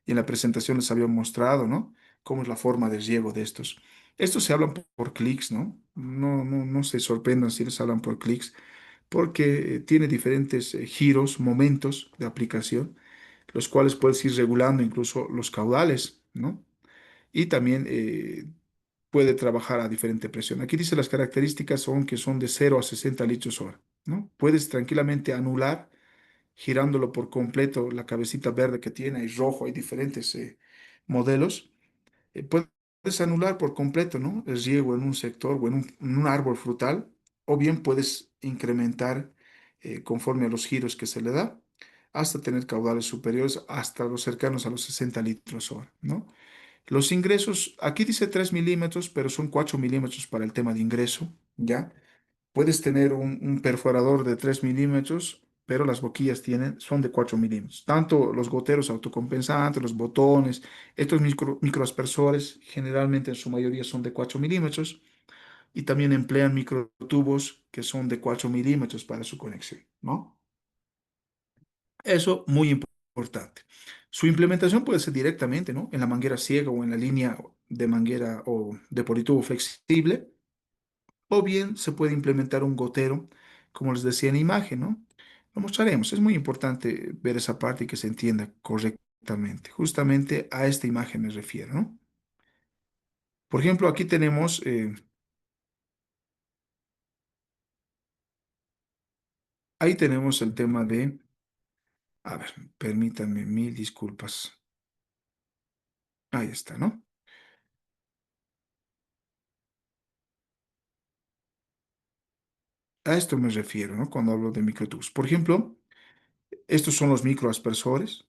Speaker 1: y en la presentación les había mostrado, ¿no? Cómo es la forma de riego de estos. Estos se hablan por clics, ¿no? No se sorprendan si les hablan por clics, porque tiene diferentes giros, momentos de aplicación, los cuales puedes ir regulando incluso los caudales, ¿no? Y también puede trabajar a diferente presión. Aquí dice las características son que son de 0 a 60 litros hora, ¿no? Puedes tranquilamente anular girándolo por completo la cabecita verde que tiene, hay rojo, hay diferentes modelos. Puedes anular por completo, ¿no? El riego en un sector o en un árbol frutal, o bien puedes incrementar conforme a los giros que se le da, hasta tener caudales superiores, hasta los cercanos a los 60 litros hora, ¿no? Los ingresos, aquí dice 3 milímetros, pero son 4 milímetros para el tema de ingreso, ¿ya? Puedes tener un perforador de 3 milímetros, pero las boquillas son de 4 milímetros. Tanto los goteros autocompensantes, los botones, estos microaspersores, generalmente en su mayoría son de 4 milímetros y también emplean microtubos que son de 4 milímetros para su conexión, ¿no? Eso muy importante. Su implementación puede ser directamente, ¿no? En la manguera ciega o en la línea de manguera o de politubo flexible, o bien se puede implementar un gotero, como les decía en la imagen, ¿no? Lo mostraremos. Es muy importante ver esa parte y que se entienda correctamente. Justamente a esta imagen me refiero, ¿no? Por ejemplo, aquí tenemos, ahí tenemos el tema de, a ver, permítanme mil disculpas. Ahí está, ¿no? A esto me refiero, ¿no? Cuando hablo de microtubos. Por ejemplo, estos son los microaspersores,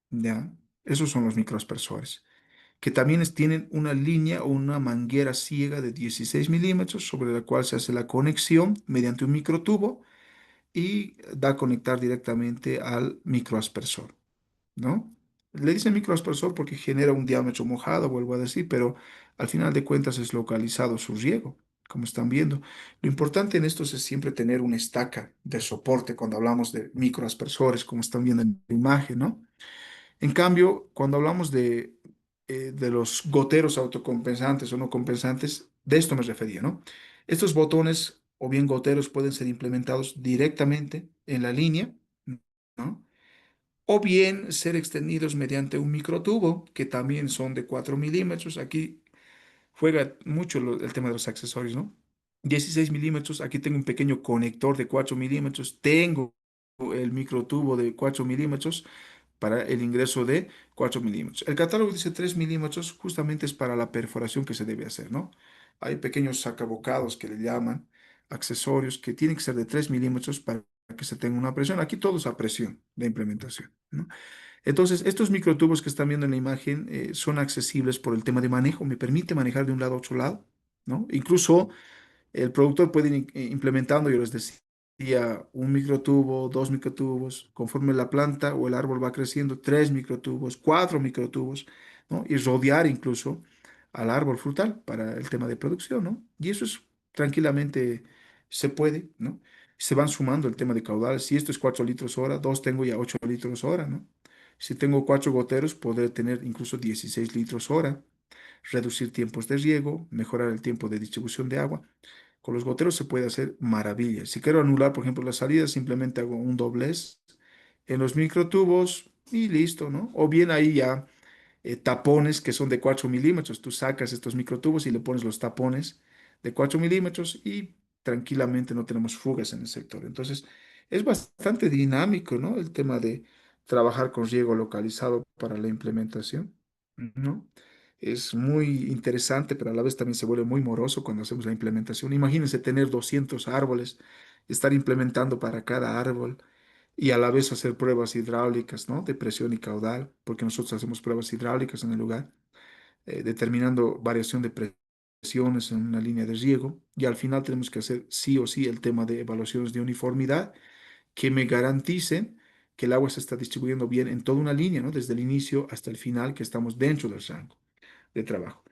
Speaker 1: ¿ya? Esos son los microaspersores, que también tienen una línea o una manguera ciega de 16 milímetros sobre la cual se hace la conexión mediante un microtubo y da a conectar directamente al microaspersor, ¿no? Le dicen microaspersor porque genera un diámetro mojado, vuelvo a decir, pero al final de cuentas es localizado su riego, como están viendo. Lo importante en estos es siempre tener una estaca de soporte cuando hablamos de microaspersores, como están viendo en la imagen, ¿no? En cambio, cuando hablamos de los goteros autocompensantes o no compensantes, de esto me refería, ¿no? Estos botones o bien goteros pueden ser implementados directamente en la línea, ¿no? O bien ser extendidos mediante un microtubo, que también son de 4 milímetros. Aquí juega mucho el tema de los accesorios, ¿no? 16 milímetros, aquí tengo un pequeño conector de 4 milímetros, tengo el microtubo de 4 milímetros para el ingreso de 4 milímetros. El catálogo dice 3 milímetros, justamente es para la perforación que se debe hacer, ¿no? Hay pequeños sacabocados que le llaman accesorios que tienen que ser de 3 milímetros para que se tenga una presión. Aquí todo es a presión de implementación, ¿no? Entonces, estos microtubos que están viendo en la imagen son accesibles por el tema de manejo. Me permite manejar de un lado a otro lado, ¿no? Incluso el productor puede ir implementando, yo les decía, un microtubo, dos microtubos, conforme la planta o el árbol va creciendo, tres microtubos, cuatro microtubos, ¿no? Y rodear incluso al árbol frutal para el tema de producción, ¿no? Y eso es tranquilamente se puede, ¿no? Se van sumando el tema de caudal. Si esto es 4 litros hora, dos tengo ya 8 litros hora, ¿no? Si tengo cuatro goteros, podré tener incluso 16 litros hora, reducir tiempos de riego, mejorar el tiempo de distribución de agua. Con los goteros se puede hacer maravillas. Si quiero anular, por ejemplo, las salidas, simplemente hago un doblez en los microtubos y listo, ¿no? O bien ahí ya tapones que son de 4 milímetros. Tú sacas estos microtubos y le pones los tapones de 4 milímetros y tranquilamente no tenemos fugas en el sector. Entonces, es bastante dinámico, ¿no? El tema de trabajar con riego localizado para la implementación, ¿no? Es muy interesante, pero a la vez también se vuelve muy moroso cuando hacemos la implementación. Imagínense tener 200 árboles, estar implementando para cada árbol y a la vez hacer pruebas hidráulicas, ¿no? De presión y caudal, porque nosotros hacemos pruebas hidráulicas en el lugar, determinando variación de presiones en una línea de riego, y al final tenemos que hacer sí o sí el tema de evaluaciones de uniformidad que me garanticen que el agua se está distribuyendo bien en toda una línea, ¿no? Desde el inicio hasta el final, que estamos dentro del rango de trabajo.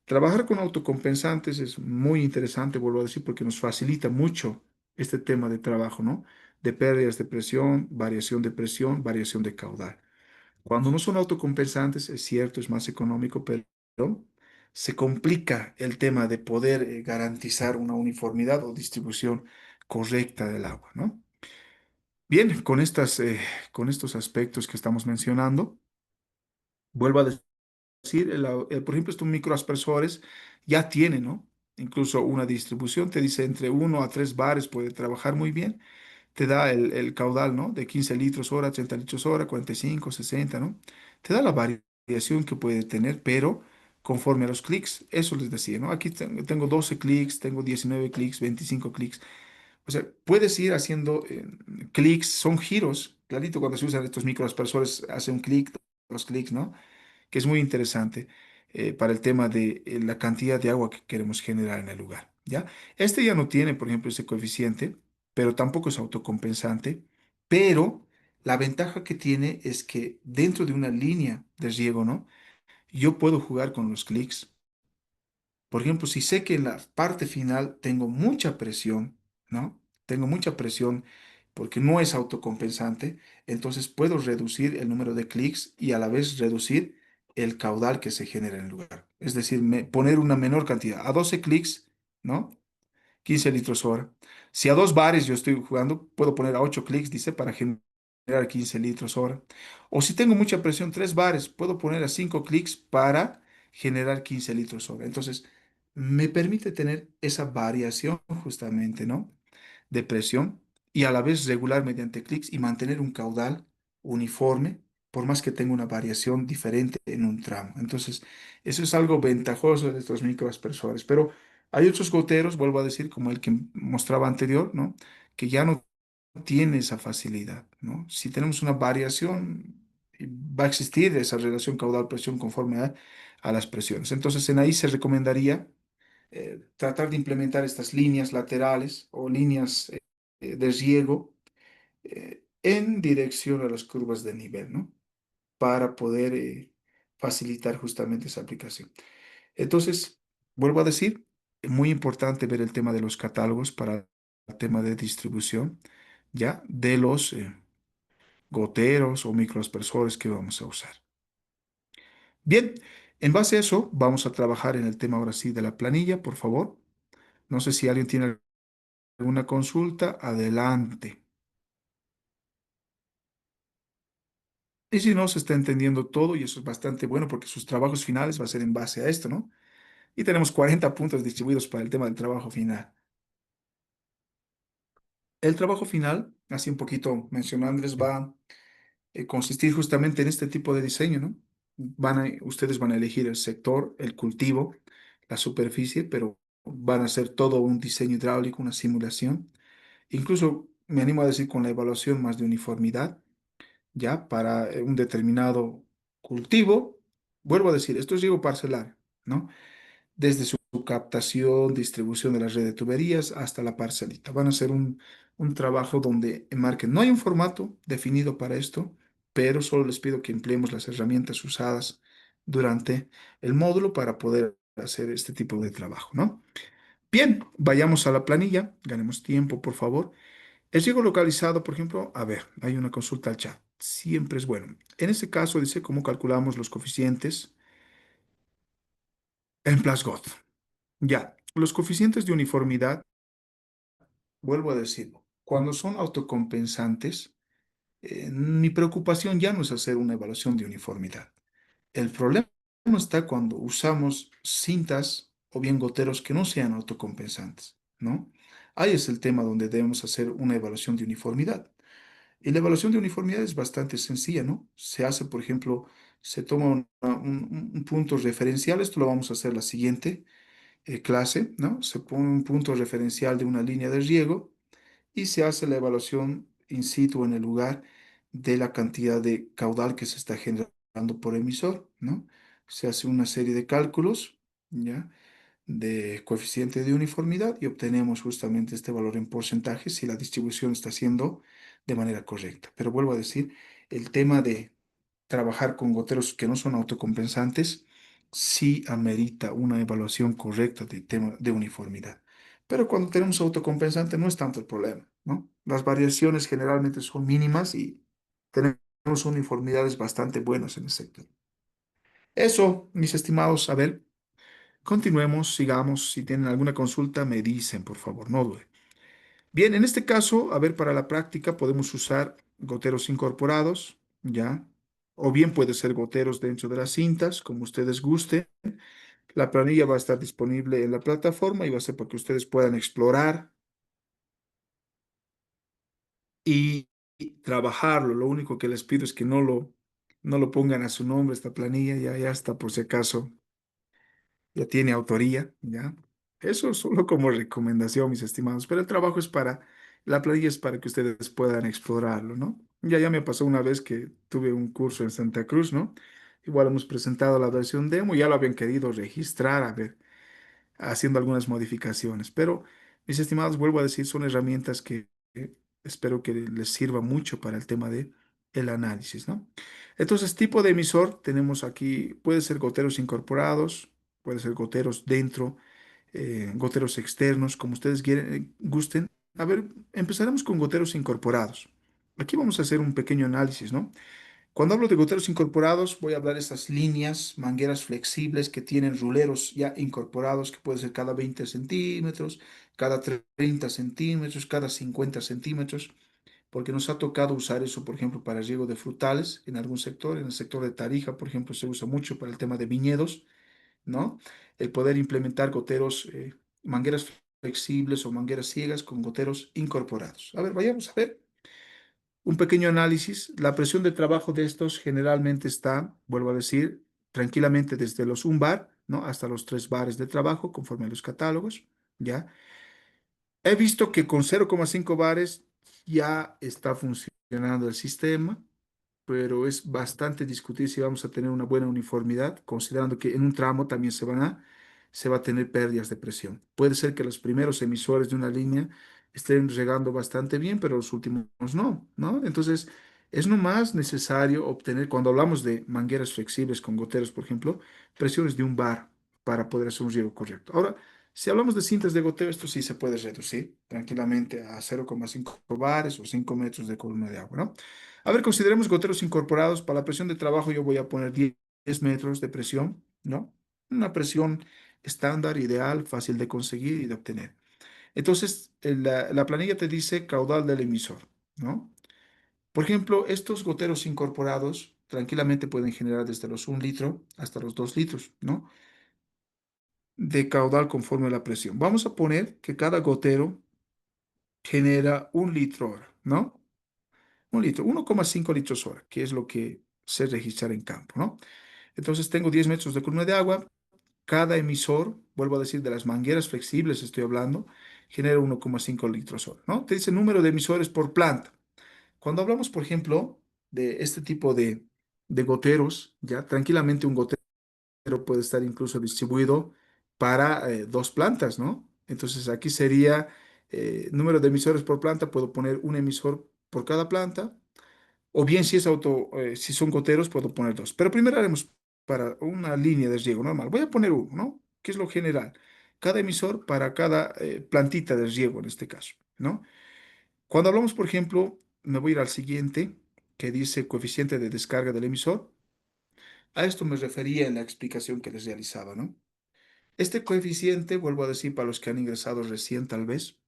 Speaker 1: Trabajar con autocompensantes es muy interesante, vuelvo a decir, porque nos facilita mucho este tema de trabajo, ¿no? De pérdidas de presión, variación de caudal. Cuando no son autocompensantes, es cierto, es más económico, pero se complica el tema de poder garantizar una uniformidad o distribución correcta del agua, ¿no? Bien, con estos aspectos que estamos mencionando, vuelvo a decir, por ejemplo, estos microaspersores ya tienen, ¿no? Incluso una distribución, te dice entre 1 a 3 bares puede trabajar muy bien, te da el caudal, ¿no? De 15 litros hora, 30 litros hora, 45, 60, ¿no? Te da la variación que puede tener, pero conforme a los clics, eso les decía, ¿no? Aquí tengo 12 clics, tengo 19 clics, 25 clics. O sea, puedes ir haciendo clics, son giros. Clarito, cuando se usan estos microaspersores, hace un clic, dos clics, ¿no? Que es muy interesante para el tema de la cantidad de agua que queremos generar en el lugar, ¿ya? Este ya no tiene, por ejemplo, ese coeficiente, pero tampoco es autocompensante, pero la ventaja que tiene es que dentro de una línea de riego, ¿no? Yo puedo jugar con los clics. Por ejemplo, si sé que en la parte final tengo mucha presión, ¿no? Tengo mucha presión porque no es autocompensante, entonces puedo reducir el número de clics y a la vez reducir el caudal que se genera en el lugar. Es decir, poner una menor cantidad. A 12 clics, ¿no? 15 litros hora. Si a 2 bares yo estoy jugando, puedo poner a 8 clics, dice, para generar 15 litros hora. O si tengo mucha presión, 3 bares, puedo poner a 5 clics para generar 15 litros hora. Entonces, me permite tener esa variación justamente, ¿no? De presión y a la vez regular mediante clics y mantener un caudal uniforme, por más que tenga una variación diferente en un tramo. Entonces, eso es algo ventajoso de estos microaspersores. Pero hay otros goteros, vuelvo a decir, como el que mostraba anterior, ¿no? Que ya no tiene esa facilidad, ¿no? Si tenemos una variación, va a existir esa relación caudal-presión conforme a las presiones. Entonces, en ahí se recomendaría tratar de implementar estas líneas laterales o líneas de riego en dirección a las curvas de nivel, ¿no? para poder facilitar justamente esa aplicación. Entonces, vuelvo a decir, es muy importante ver el tema de los catálogos para el tema de distribución, ya, de los goteros o microaspersores que vamos a usar. Bien, en base a eso, vamos a trabajar en el tema ahora sí de la planilla, por favor. No sé si alguien tiene alguna consulta, adelante. Y si no, se está entendiendo todo y eso es bastante bueno porque sus trabajos finales va a ser en base a esto, ¿no? Y tenemos 40 puntos distribuidos para el tema del trabajo final. El trabajo final, así un poquito mencionó Andrés, va a consistir justamente en este tipo de diseño, ¿no? Ustedes van a elegir el sector, el cultivo, la superficie, pero van a hacer todo un diseño hidráulico, una simulación. Incluso me animo a decir con la evaluación más de uniformidad, ya para un determinado cultivo. Vuelvo a decir, esto es riego parcelar, ¿no? Desde su captación, distribución de la red de tuberías hasta la parcelita. Van a hacer un trabajo donde enmarquen. No hay un formato definido para esto, pero solo les pido que empleemos las herramientas usadas durante el módulo para poder hacer este tipo de trabajo, ¿no? Bien, vayamos a la planilla, ganemos tiempo, por favor. El riego localizado, por ejemplo, a ver, hay una consulta al chat. Siempre es bueno. En este caso dice cómo calculamos los coeficientes en Plasgot. Ya, los coeficientes de uniformidad, vuelvo a decirlo, cuando son autocompensantes, mi preocupación ya no es hacer una evaluación de uniformidad. El problema está cuando usamos cintas o bien goteros que no sean autocompensantes, ¿no? Ahí es el tema donde debemos hacer una evaluación de uniformidad. Y la evaluación de uniformidad es bastante sencilla, ¿no? Se hace, por ejemplo, se toma un punto referencial, esto lo vamos a hacer la siguiente clase, ¿no? Se pone un punto referencial de una línea de riego y se hace la evaluación in situ en el lugar de la cantidad de caudal que se está generando por emisor, ¿no? Se hace una serie de cálculos, ¿ya? De coeficiente de uniformidad y obtenemos justamente este valor en porcentaje si la distribución está siendo de manera correcta. Pero vuelvo a decir, el tema de trabajar con goteros que no son autocompensantes sí amerita una evaluación correcta de tema de uniformidad. Pero cuando tenemos autocompensante no es tanto el problema, ¿no? Las variaciones generalmente son mínimas y tenemos uniformidades bastante buenas en el sector. Eso, mis estimados, a ver, continuemos, sigamos. Si tienen alguna consulta, me dicen, por favor, no dude. Bien, en este caso, a ver, para la práctica podemos usar goteros incorporados, ¿ya? O bien puede ser goteros dentro de las cintas, como ustedes gusten. La planilla va a estar disponible en la plataforma y va a ser para que ustedes puedan explorar y trabajarlo. Lo único que les pido es que no lo pongan a su nombre esta planilla, ya está, por si acaso ya tiene autoría, ¿ya? Eso solo como recomendación, mis estimados, pero el trabajo es la planilla es para que ustedes puedan explorarlo, ¿no? Ya me pasó una vez que tuve un curso en Santa Cruz, ¿no? Igual hemos presentado la versión demo, ya lo habían querido registrar, a ver, haciendo algunas modificaciones, pero mis estimados, vuelvo a decir, son herramientas que espero que les sirva mucho para el tema de el análisis, ¿no? Entonces, tipo de emisor, tenemos aquí, puede ser goteros incorporados, puede ser goteros dentro, goteros externos, como ustedes gusten. A ver, empezaremos con goteros incorporados. Aquí vamos a hacer un pequeño análisis, ¿no? Cuando hablo de goteros incorporados, voy a hablar de estas líneas, mangueras flexibles que tienen ruleros ya incorporados, que puede ser cada 20 centímetros, cada 30 centímetros, cada 50 centímetros, porque nos ha tocado usar eso, por ejemplo, para riego de frutales en algún sector. En el sector de Tarija, por ejemplo, se usa mucho para el tema de viñedos, ¿no? El poder implementar goteros, mangueras flexibles o mangueras ciegas con goteros incorporados. A ver, vayamos a ver un pequeño análisis. La presión de trabajo de estos generalmente está, vuelvo a decir, tranquilamente desde los 1 bar, ¿no? Hasta los 3 bares de trabajo, conforme a los catálogos, ¿ya? He visto que con 0,5 bares ya está funcionando el sistema, pero es bastante discutir si vamos a tener una buena uniformidad, considerando que en un tramo también se va a tener pérdidas de presión. Puede ser que los primeros emisores de una línea estén regando bastante bien, pero los últimos no, ¿no? Entonces, Es nomás necesario obtener, cuando hablamos de mangueras flexibles con goteros, por ejemplo, presiones de un bar para poder hacer un riego correcto. Ahora, si hablamos de cintas de goteo, esto sí se puede reducir tranquilamente a 0,5 bares o 5 metros de columna de agua, ¿no? A ver, consideremos goteros incorporados. Para la presión de trabajo yo voy a poner 10 metros de presión, ¿no? Una presión estándar, ideal, fácil de conseguir y de obtener. Entonces, la planilla te dice caudal del emisor, ¿no? Por ejemplo, estos goteros incorporados tranquilamente pueden generar desde los 1 litro hasta los 2 litros, ¿no? De caudal conforme a la presión. Vamos a poner que cada gotero genera 1 litro hora, ¿no? 1 litro, 1,5 litros hora, que es lo que se registrar en campo, ¿no? Entonces tengo 10 metros de columna de agua. Cada emisor, vuelvo a decir, de las mangueras flexibles estoy hablando, genera 1,5 litros hora, ¿no? Te dice número de emisores por planta. Cuando hablamos, por ejemplo, de este tipo de goteros, ya tranquilamente un gotero puede estar incluso distribuido para dos plantas, ¿no? Entonces aquí sería número de emisores por planta, puedo poner un emisor por cada planta, o bien si es si son goteros, puedo poner dos. Pero primero haremos para una línea de riego normal. Voy a poner uno, ¿no? Que es lo general. Cada emisor para cada plantita de riego en este caso, ¿no? Cuando hablamos, por ejemplo, me voy a ir al siguiente, que dice coeficiente de descarga del emisor. A esto me refería en la explicación que les realizaba, ¿no? Este coeficiente, vuelvo a decir para los que han ingresado recién tal vez,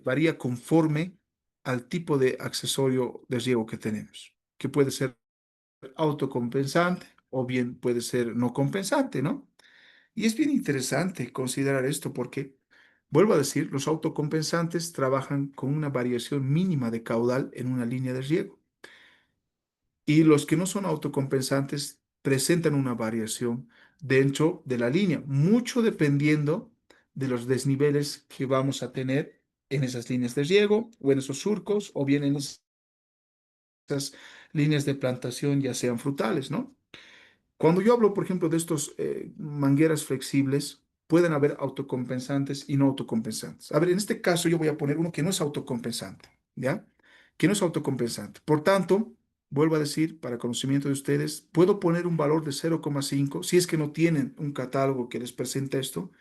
Speaker 1: varía conforme al tipo de accesorio de riego que tenemos, que puede ser autocompensante o bien puede ser no compensante, ¿no? Y es bien interesante considerar esto porque, vuelvo a decir, los autocompensantes trabajan con una variación mínima de caudal en una línea de riego y los que no son autocompensantes presentan una variación dentro de la línea, mucho dependiendo de los desniveles que vamos a tener en esas líneas de riego o en esos surcos o bien en esas líneas de plantación, ya sean frutales, ¿no? Cuando yo hablo, por ejemplo, de estos mangueras flexibles, pueden haber autocompensantes y no autocompensantes. A ver, en este caso yo voy a poner uno que no es autocompensante, ¿ya? Que no es autocompensante. Por tanto, vuelvo a decir, para conocimiento de ustedes, puedo poner un valor de 0,5 si es que no tienen un catálogo que les presente esto,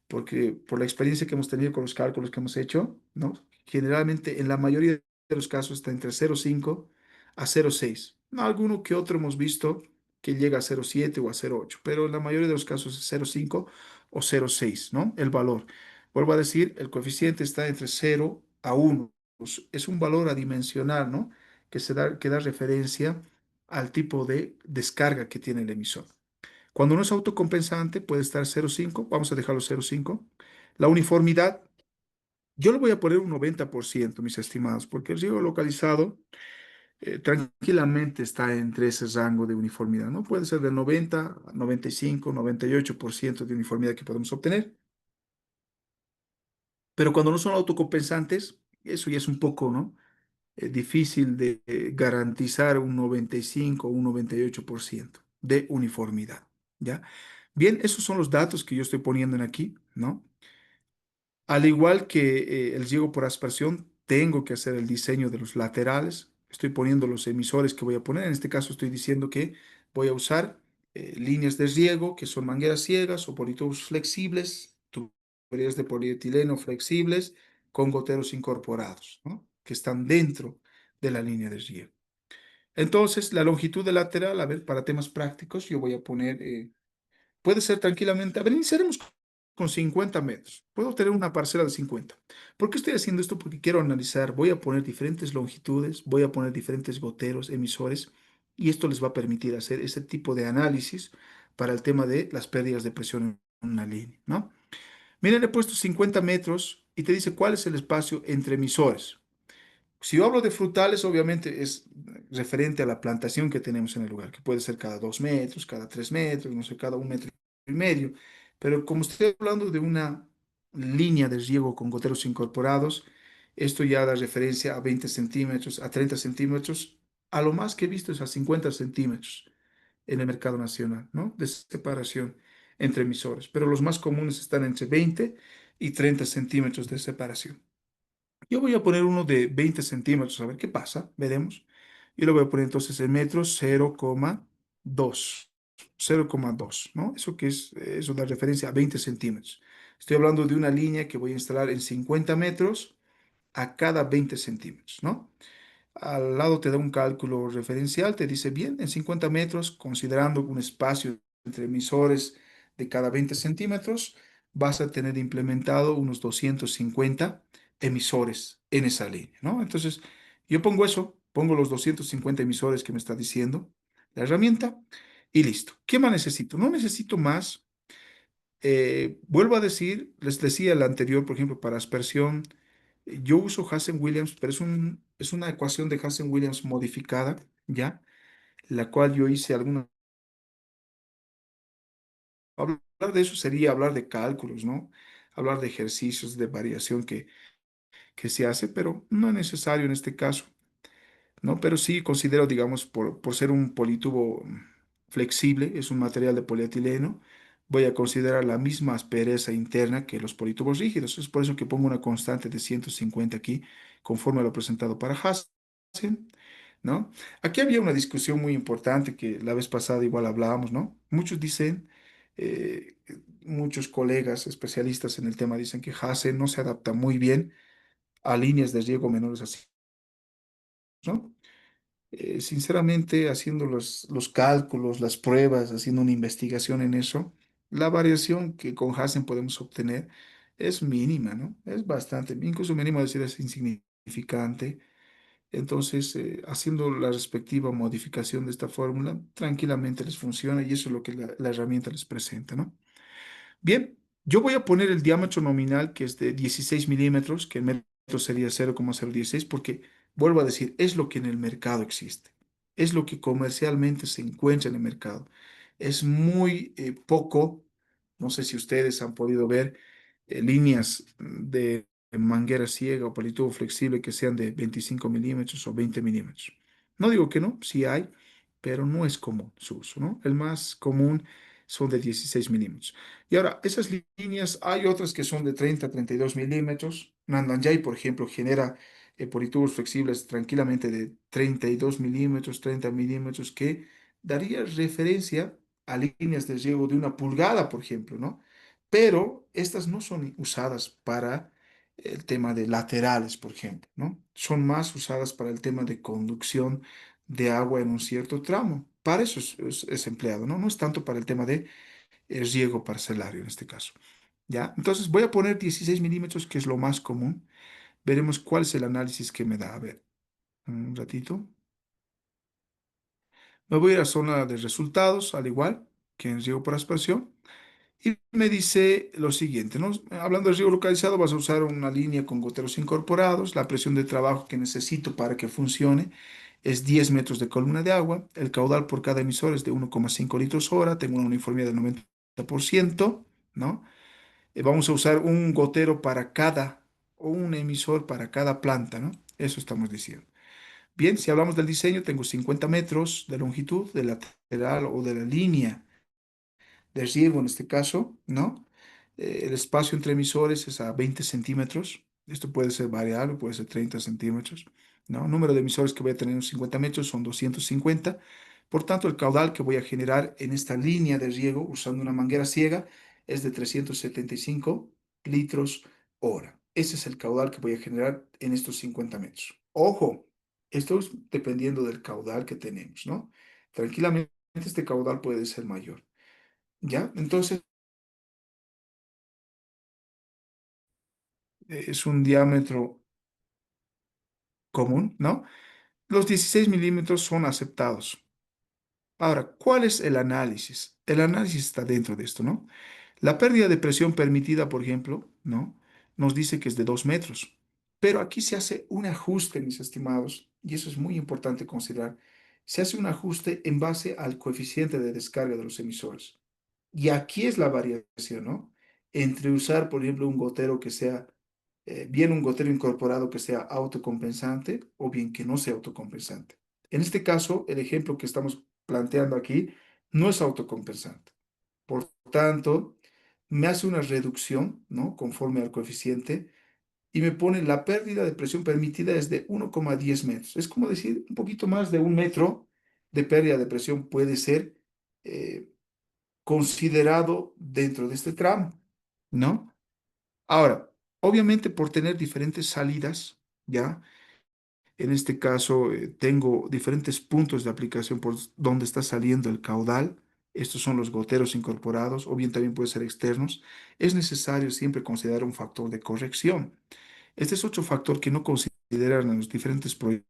Speaker 1: porque por la experiencia que hemos tenido con los cálculos que hemos hecho, ¿no? Generalmente en la mayoría de los casos está entre 0,5 a 0,6. No, alguno que otro hemos visto que llega a 0,7 o a 0,8, pero en la mayoría de los casos es 0,5 o 0,6, ¿no? El valor. Vuelvo a decir, el coeficiente está entre 0 a 1. Pues, es un valor adimensional, ¿no? Que da referencia al tipo de descarga que tiene el emisor. Cuando no es autocompensante, puede estar 0,5, vamos a dejarlo 0,5. La uniformidad, yo le voy a poner un 90%, mis estimados, porque el riego localizado tranquilamente está entre ese rango de uniformidad, ¿no? Puede ser del 90, 95, 98% de uniformidad que podemos obtener, pero cuando no son autocompensantes, eso ya es un poco, ¿no? Difícil de garantizar un 95 o un 98% de uniformidad, ¿ya? Bien, esos son los datos que yo estoy poniendo en aquí, ¿no? Al igual que el riego por aspersión, tengo que hacer el diseño de los laterales. Estoy poniendo los emisores que voy a poner. En este caso estoy diciendo que voy a usar líneas de riego, que son mangueras ciegas o politubos flexibles, tuberías de polietileno flexibles con goteros incorporados, ¿no? Que están dentro de la línea de riego. Entonces, la longitud de lateral, a ver, para temas prácticos, yo voy a poner puede ser tranquilamente, a ver, iniciaremos con 50 metros. Puedo tener una parcela de 50. ¿Por qué estoy haciendo esto? Porque quiero analizar, voy a poner diferentes longitudes, voy a poner diferentes goteros, emisores, y esto les va a permitir hacer ese tipo de análisis para el tema de las pérdidas de presión en una línea, ¿no? Miren, he puesto 50 metros y te dice cuál es el espacio entre emisores. Si yo hablo de frutales, obviamente es referente a la plantación que tenemos en el lugar, que puede ser cada 2 metros, cada 3 metros, no sé, cada 1,5 metros. Pero como estoy hablando de una línea de riego con goteros incorporados, esto ya da referencia a 20 centímetros, a 30 centímetros, a lo más que he visto es a 50 centímetros en el mercado nacional, ¿no? De separación entre emisores. Pero los más comunes están entre 20 y 30 centímetros de separación. Yo voy a poner uno de 20 centímetros, a ver qué pasa, veremos. y lo voy a poner entonces en metros 0,2. 0,2, ¿no? Eso que es, eso da referencia a 20 centímetros. Estoy hablando de una línea que voy a instalar en 50 metros a cada 20 centímetros, ¿no? Al lado te da un cálculo referencial, te dice, bien, en 50 metros, considerando un espacio entre emisores de cada 20 centímetros, vas a tener implementado unos 250 emisores en esa línea, ¿no? Entonces, yo pongo eso, pongo los 250 emisores que me está diciendo la herramienta y listo. ¿Qué más necesito? No necesito más. Vuelvo a decir, les decía el anterior, por ejemplo, para aspersión, yo uso Hazen-Williams, pero es una ecuación de Hazen-Williams modificada, ¿ya? La cual yo hice alguna... Hablar de eso sería hablar de cálculos, ¿no? Hablar de ejercicios de variación que se hace, pero no es necesario en este caso. ¿No? Pero sí considero, digamos, por ser un politubo flexible, es un material de polietileno, voy a considerar la misma aspereza interna que los politubos rígidos. Es por eso que pongo una constante de 150 aquí, conforme a lo presentado para Hassen, ¿no? Aquí había una discusión muy importante que la vez pasada igual hablábamos, ¿no? Muchos dicen, muchos colegas especialistas en el tema dicen que Hassen no se adapta muy bien a líneas de riego menores así, ¿no? Sinceramente, haciendo los cálculos, las pruebas, haciendo una investigación en eso, la variación que con Hasen podemos obtener es mínima, ¿no? Es bastante, incluso me animo a decir es insignificante. Entonces, haciendo la respectiva modificación de esta fórmula, tranquilamente les funciona y eso es lo que la herramienta les presenta, ¿no? Bien, yo voy a poner el diámetro nominal que es de 16 milímetros, que en metros sería 0,016, porque vuelvo a decir, es lo que en el mercado existe, es lo que comercialmente se encuentra en el mercado. Es muy poco, no sé si ustedes han podido ver líneas de manguera ciega o palitubo flexible que sean de 25 milímetros o 20 milímetros. No digo que no, sí hay, pero no es común su uso, ¿no? El más común son de 16 milímetros. Y ahora, esas líneas, hay otras que son de 30 a 32 milímetros. Nandanjay, por ejemplo, genera politubos flexibles tranquilamente de 32 milímetros, 30 milímetros, que daría referencia a líneas de riego de 1 pulgada, por ejemplo, ¿no? Pero estas no son usadas para el tema de laterales, por ejemplo, ¿no? Son más usadas para el tema de conducción de agua en un cierto tramo. Para eso es empleado, ¿no? No es tanto para el tema de riego parcelario en este caso. ¿Ya? Entonces voy a poner 16 milímetros, que es lo más común. Veremos cuál es el análisis que me da. A ver, un ratito. Me voy a ir a zona de resultados, al igual que en riego por aspersión. Y me dice lo siguiente, ¿no? Hablando de riego localizado, vas a usar una línea con goteros incorporados. La presión de trabajo que necesito para que funcione es 10 metros de columna de agua. El caudal por cada emisor es de 1,5 litros hora. Tengo una uniformidad del 90%, ¿no? Vamos a usar un gotero para cada, o un emisor para cada planta, ¿no? Eso estamos diciendo. Bien, si hablamos del diseño, tengo 50 metros de longitud de lateral o de la línea de riego en este caso, ¿no? El espacio entre emisores es a 20 centímetros. Esto puede ser variable, puede ser 30 centímetros, ¿no? Número de emisores que voy a tener en 50 metros son 250. Por tanto, el caudal que voy a generar en esta línea de riego usando una manguera ciega es de 375 litros hora. Ese es el caudal que voy a generar en estos 50 metros. Ojo, esto es dependiendo del caudal que tenemos, ¿no? Tranquilamente este caudal puede ser mayor. ¿Ya? Entonces es un diámetro común, ¿no? Los 16 milímetros son aceptados. Ahora, ¿cuál es el análisis? El análisis está dentro de esto, ¿no? La pérdida de presión permitida, por ejemplo, ¿no? Nos dice que es de 2 metros. Pero aquí se hace un ajuste, mis estimados, y eso es muy importante considerar. Se hace un ajuste en base al coeficiente de descarga de los emisores. Y aquí es la variación, ¿no? Entre usar, por ejemplo, un gotero que sea, bien un gotero incorporado que sea autocompensante o bien que no sea autocompensante. En este caso, el ejemplo que estamos planteando aquí no es autocompensante. Por tanto, me hace una reducción, ¿no? Conforme al coeficiente. y me pone la pérdida de presión permitida es de 1,10 metros. Es como decir, un poquito más de 1 metro de pérdida de presión puede ser eh, considerado dentro de este tramo, ¿no? Ahora, obviamente por tener diferentes salidas, ¿ya? En este caso, tengo diferentes puntos de aplicación por donde está saliendo el caudal. Estos son los goteros incorporados, o bien también pueden ser externos. Es necesario siempre considerar un factor de corrección. Este es otro factor que no consideran en los diferentes proyectos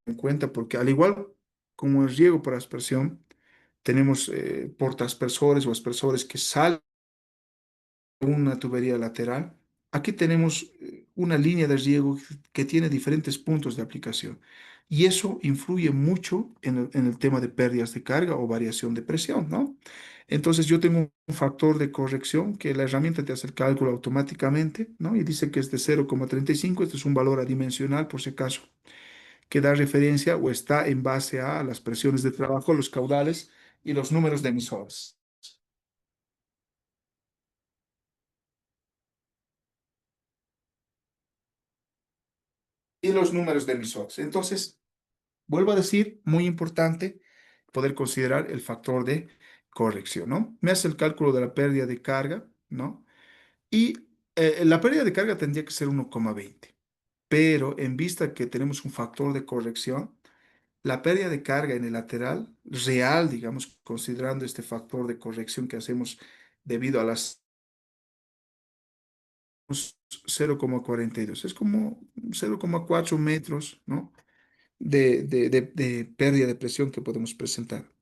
Speaker 1: en cuenta, porque al igual como el riego por aspersión, tenemos portaaspersores o aspersores que salen una tubería lateral. Aquí tenemos una línea de riego que tiene diferentes puntos de aplicación y eso influye mucho en el tema de pérdidas de carga o variación de presión, ¿no? Entonces yo tengo un factor de corrección que la herramienta te hace el cálculo automáticamente, ¿no? Y dice que es de 0,35. Este es un valor adimensional por si acaso, que da referencia o está en base a las presiones de trabajo, los caudales y los números de emisoras. Y los números de emisoras. Entonces, vuelvo a decir, muy importante poder considerar el factor de corrección, ¿no? Me hace el cálculo de la pérdida de carga, ¿no? Y la pérdida de carga tendría que ser 1,20, pero en vista que tenemos un factor de corrección, la pérdida de carga en el lateral real, digamos, considerando este factor de corrección que hacemos debido a las 0,42, es como 0,4 metros, ¿no? De pérdida de presión que podemos presentar.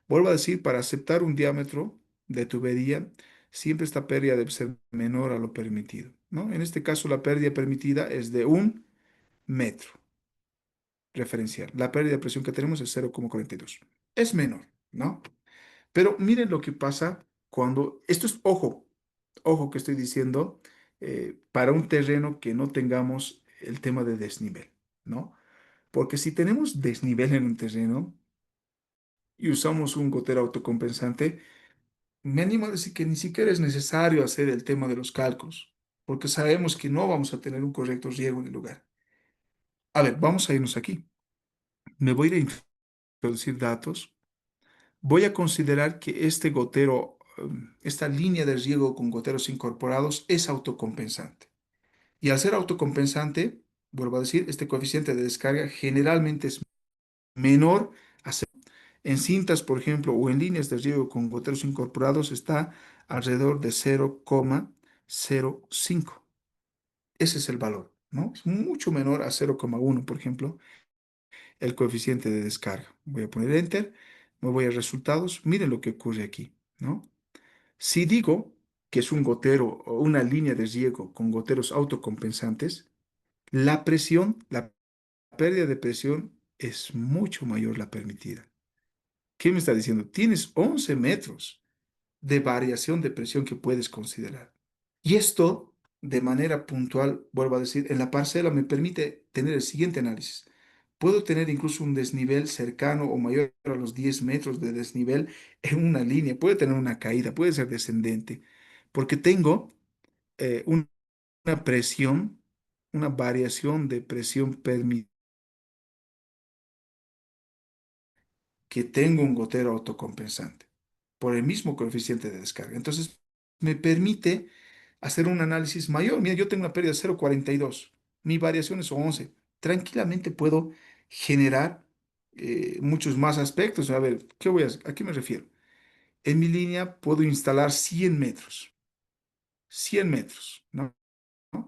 Speaker 1: Vuelvo a decir, para aceptar un diámetro de tubería, siempre esta pérdida debe ser menor a lo permitido, ¿no? En este caso, la pérdida permitida es de 1 metro referencial. La pérdida de presión que tenemos es 0,42. Es menor, ¿no? Pero miren lo que pasa cuando, esto es, ojo, ojo que estoy diciendo, para un terreno que no tengamos el tema de desnivel, ¿no? Porque si tenemos desnivel en un terreno y usamos un gotero autocompensante, me animo a decir que ni siquiera es necesario hacer el tema de los cálculos, porque sabemos que no vamos a tener un correcto riego en el lugar. A ver, vamos a irnos aquí. Me voy a ir a introducir datos. Voy a considerar que este gotero, esta línea de riego con goteros incorporados es autocompensante. Y al ser autocompensante, vuelvo a decir, este coeficiente de descarga generalmente es menor a cero. En cintas, por ejemplo, o en líneas de riego con goteros incorporados está alrededor de 0,05. Ese es el valor, ¿no? Es mucho menor a 0,1, por ejemplo, el coeficiente de descarga. Voy a poner Enter, me voy a resultados. Miren lo que ocurre aquí, ¿no? Si digo que es un gotero o una línea de riego con goteros autocompensantes, la presión, la pérdida de presión es mucho mayor la permitida. ¿Qué me está diciendo? Tienes 11 metros de variación de presión que puedes considerar. Y esto, de manera puntual, vuelvo a decir, en la parcela me permite tener el siguiente análisis. Puedo tener incluso un desnivel cercano o mayor a los 10 metros de desnivel en una línea. Puede tener una caída, puede ser descendente, porque tengo una presión, una variación de presión permitida, que tengo un gotero autocompensante por el mismo coeficiente de descarga. Entonces, me permite hacer un análisis mayor. Mira, yo tengo una pérdida de 0,42, mi variación es 11. Tranquilamente puedo generar muchos más aspectos. A ver, ¿a qué me refiero? En mi línea puedo instalar 100 metros, 100 metros, ¿no?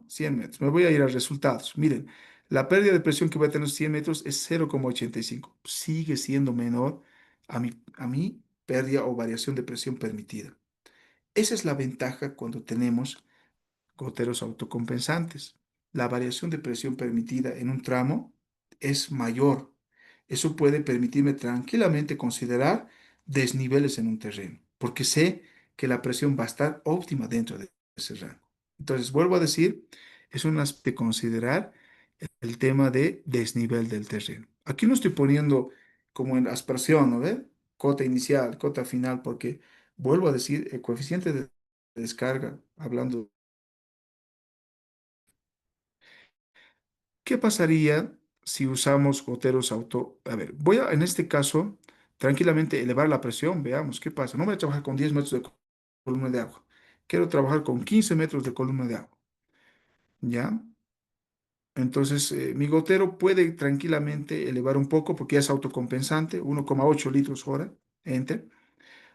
Speaker 1: 100 metros. Me voy a ir a resultados. Miren, la pérdida de presión que voy a tener en 100 metros es 0,85. Sigue siendo menor a mi pérdida o variación de presión permitida. Esa es la ventaja cuando tenemos goteros autocompensantes. La variación de presión permitida en un tramo es mayor. Eso puede permitirme tranquilamente considerar desniveles en un terreno, porque sé que la presión va a estar óptima dentro de ese rango. Entonces, vuelvo a decir, es un aspecto de considerar el tema de desnivel del terreno. Aquí no estoy poniendo como en aspersión, ¿no ve? Cota inicial, cota final, porque Vuelvo a decir, el coeficiente de descarga, hablando, ¿qué pasaría si usamos goteros auto? A ver, voy a, en este caso, tranquilamente elevar la presión, veamos qué pasa. No voy a trabajar con 10 metros de columna de agua. Quiero trabajar con 15 metros de columna de agua, ¿ya? Entonces, mi gotero puede tranquilamente elevar un poco porque ya es autocompensante, 1,8 litros hora, enter.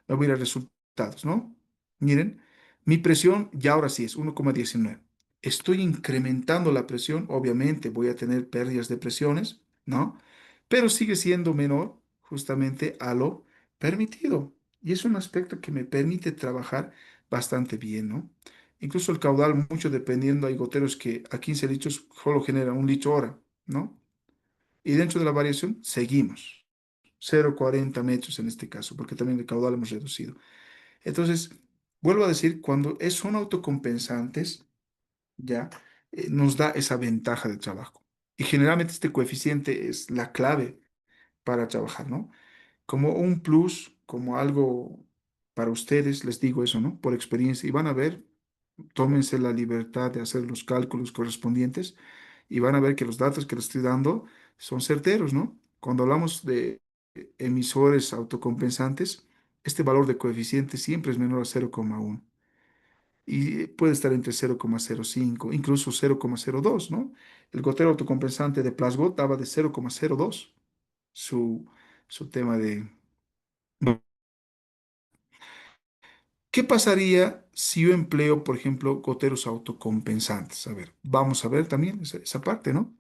Speaker 1: Me voy a ir a resultados, ¿no? Miren, mi presión ya ahora sí es 1,19. Estoy incrementando la presión, obviamente voy a tener pérdidas de presiones, ¿no? Pero sigue siendo menor justamente a lo permitido. Y es un aspecto que me permite trabajar bastante bien, ¿no? Incluso el caudal, mucho dependiendo, hay goteros que a 15 litros solo generan 1 litro hora, ¿no? Y dentro de la variación seguimos. 0,40 metros en este caso, porque también el caudal hemos reducido. Entonces, vuelvo a decir, cuando son autocompensantes, ya nos da esa ventaja de trabajo. Y generalmente este coeficiente es la clave para trabajar, ¿no? Como un plus, como algo para ustedes, les digo eso, ¿no? Por experiencia. Y van a ver, tómense la libertad de hacer los cálculos correspondientes y van a ver que los datos que les estoy dando son certeros, ¿no? Cuando hablamos de emisores autocompensantes, este valor de coeficiente siempre es menor a 0,1 y puede estar entre 0,05, incluso 0,02, ¿no? El gotero autocompensante de Plasgot daba de 0,02 su, su tema de... ¿Qué pasaría si yo empleo, por ejemplo, goteros autocompensantes? A ver, vamos a ver también esa parte, ¿no?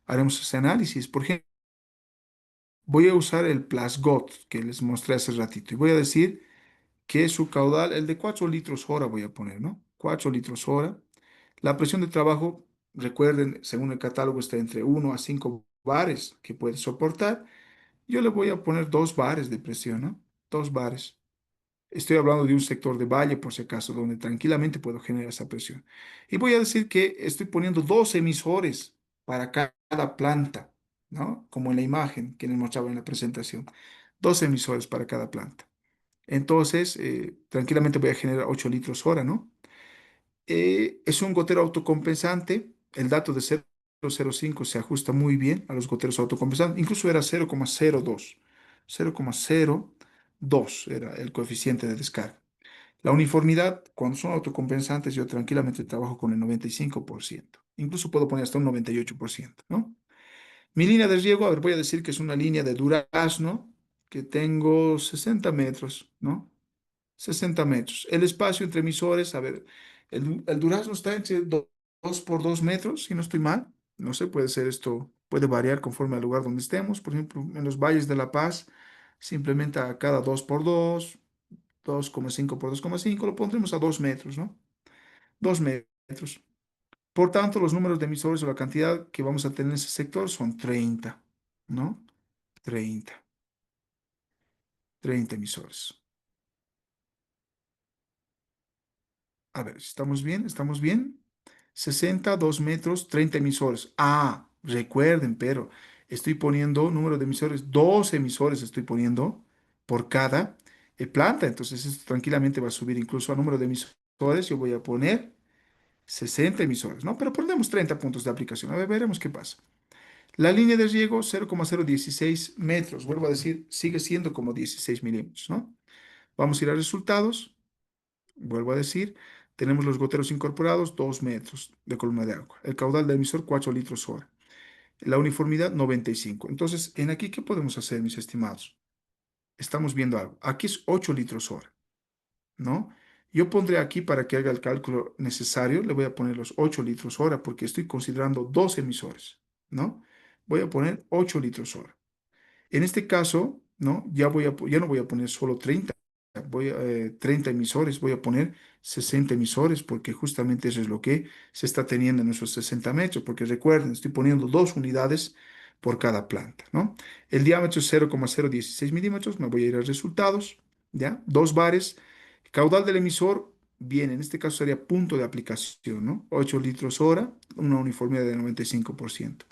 Speaker 1: Haremos ese análisis. Por ejemplo, voy a usar el Plasgot que les mostré hace ratito y voy a decir que su caudal, el de 4 litros hora voy a poner, ¿no? 4 litros hora. La presión de trabajo, recuerden, según el catálogo está entre 1 a 5 bares que puede soportar. Yo le voy a poner 2 bares de presión, ¿no? 2 bares. Estoy hablando de un sector de valle, por si acaso, donde tranquilamente puedo generar esa presión. Y voy a decir que estoy poniendo 2 emisores para cada planta, ¿no? Como en la imagen que les mostraba en la presentación. 2 emisores para cada planta. Entonces, tranquilamente voy a generar 8 litros hora, ¿no? Es un gotero autocompensante. El dato de 0,05 se ajusta muy bien a los goteros autocompensantes. Incluso era 0,02. 0,02 era el coeficiente de descarga. La uniformidad, cuando son autocompensantes, yo tranquilamente trabajo con el 95%. Incluso puedo poner hasta un 98%, ¿no? Mi línea de riego, a ver, voy a decir que es una línea de durazno que tengo 60 metros, ¿no? 60 metros. El espacio entre emisores, a ver, el durazno está entre 2 por 2 metros, si no estoy mal. No sé, puede ser esto, puede variar conforme al lugar donde estemos. Por ejemplo, en los valles de La Paz, se implementa a cada 2 por 2, 2,5 por 2,5, lo pondremos a 2 metros, ¿no? 2 metros. Por tanto, los números de emisores o la cantidad que vamos a tener en ese sector son 30, ¿no? 30, 30 emisores. A ver, ¿estamos bien? ¿Estamos bien? 60, 2 metros, 30 emisores. Ah, recuerden, pero estoy poniendo número de emisores, 2 emisores estoy poniendo por cada planta. Entonces, esto tranquilamente va a subir incluso a número de emisores. Yo voy a poner 60 emisores, ¿no? Pero ponemos 30 puntos de aplicación. A ver, veremos qué pasa. La línea de riego, 0,016 metros. Vuelvo a decir, sigue siendo como 16 milímetros, ¿no? Vamos a ir a resultados. Vuelvo a decir, tenemos los goteros incorporados, 2 metros de columna de agua. El caudal del emisor, 4 litros hora. La uniformidad, 95. Entonces, en aquí, ¿qué podemos hacer, mis estimados? Estamos viendo algo. Aquí es 8 litros hora, ¿no? Yo pondré aquí para que haga el cálculo necesario, le voy a poner los 8 litros hora porque estoy considerando 2 emisores, ¿no? Voy a poner 8 litros hora. En este caso, ¿no? Ya no voy a poner solo 30, 30 emisores, voy a poner 60 emisores porque justamente eso es lo que se está teniendo en esos 60 metros, porque recuerden, estoy poniendo 2 unidades por cada planta, ¿no? El diámetro es 0,016 milímetros, me voy a ir a resultados, ¿ya? 2 bares, caudal del emisor, bien, en este caso sería punto de aplicación, ¿no? 8 litros hora, una uniformidad de 95%.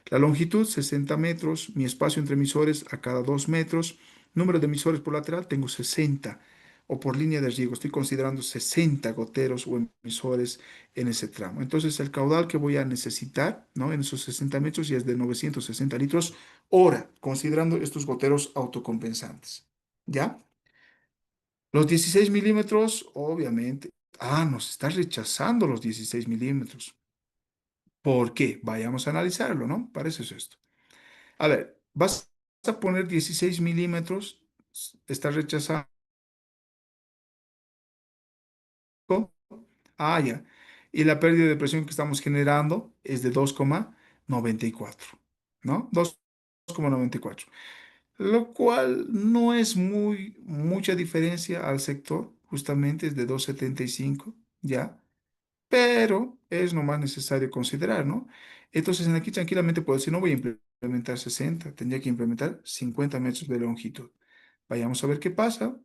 Speaker 1: La longitud, 60 metros. Mi espacio entre emisores a cada 2 metros. Número de emisores por lateral, tengo 60. o por línea de riego. Estoy considerando 60 goteros o emisores en ese tramo. Entonces, el caudal que voy a necesitar, ¿no? En esos 60 metros ya es de 960 litros hora, considerando estos goteros autocompensantes. ¿Ya? Los 16 milímetros, obviamente. Ah, nos está rechazando los 16 milímetros. ¿Por qué? Vayamos a analizarlo, ¿no? Para eso es esto. A ver, vas a poner 16 milímetros, está rechazando. Ah, ya. Y la pérdida de presión que estamos generando es de 2,94, ¿no? 2,94. Lo cual no es mucha diferencia al sector, justamente es de 2,75, ¿ya? Pero es nomás necesario considerar, ¿no? Entonces, en aquí tranquilamente puedo decir, no voy a implementar 60, tendría que implementar 50 metros de longitud. Vayamos a ver qué pasa.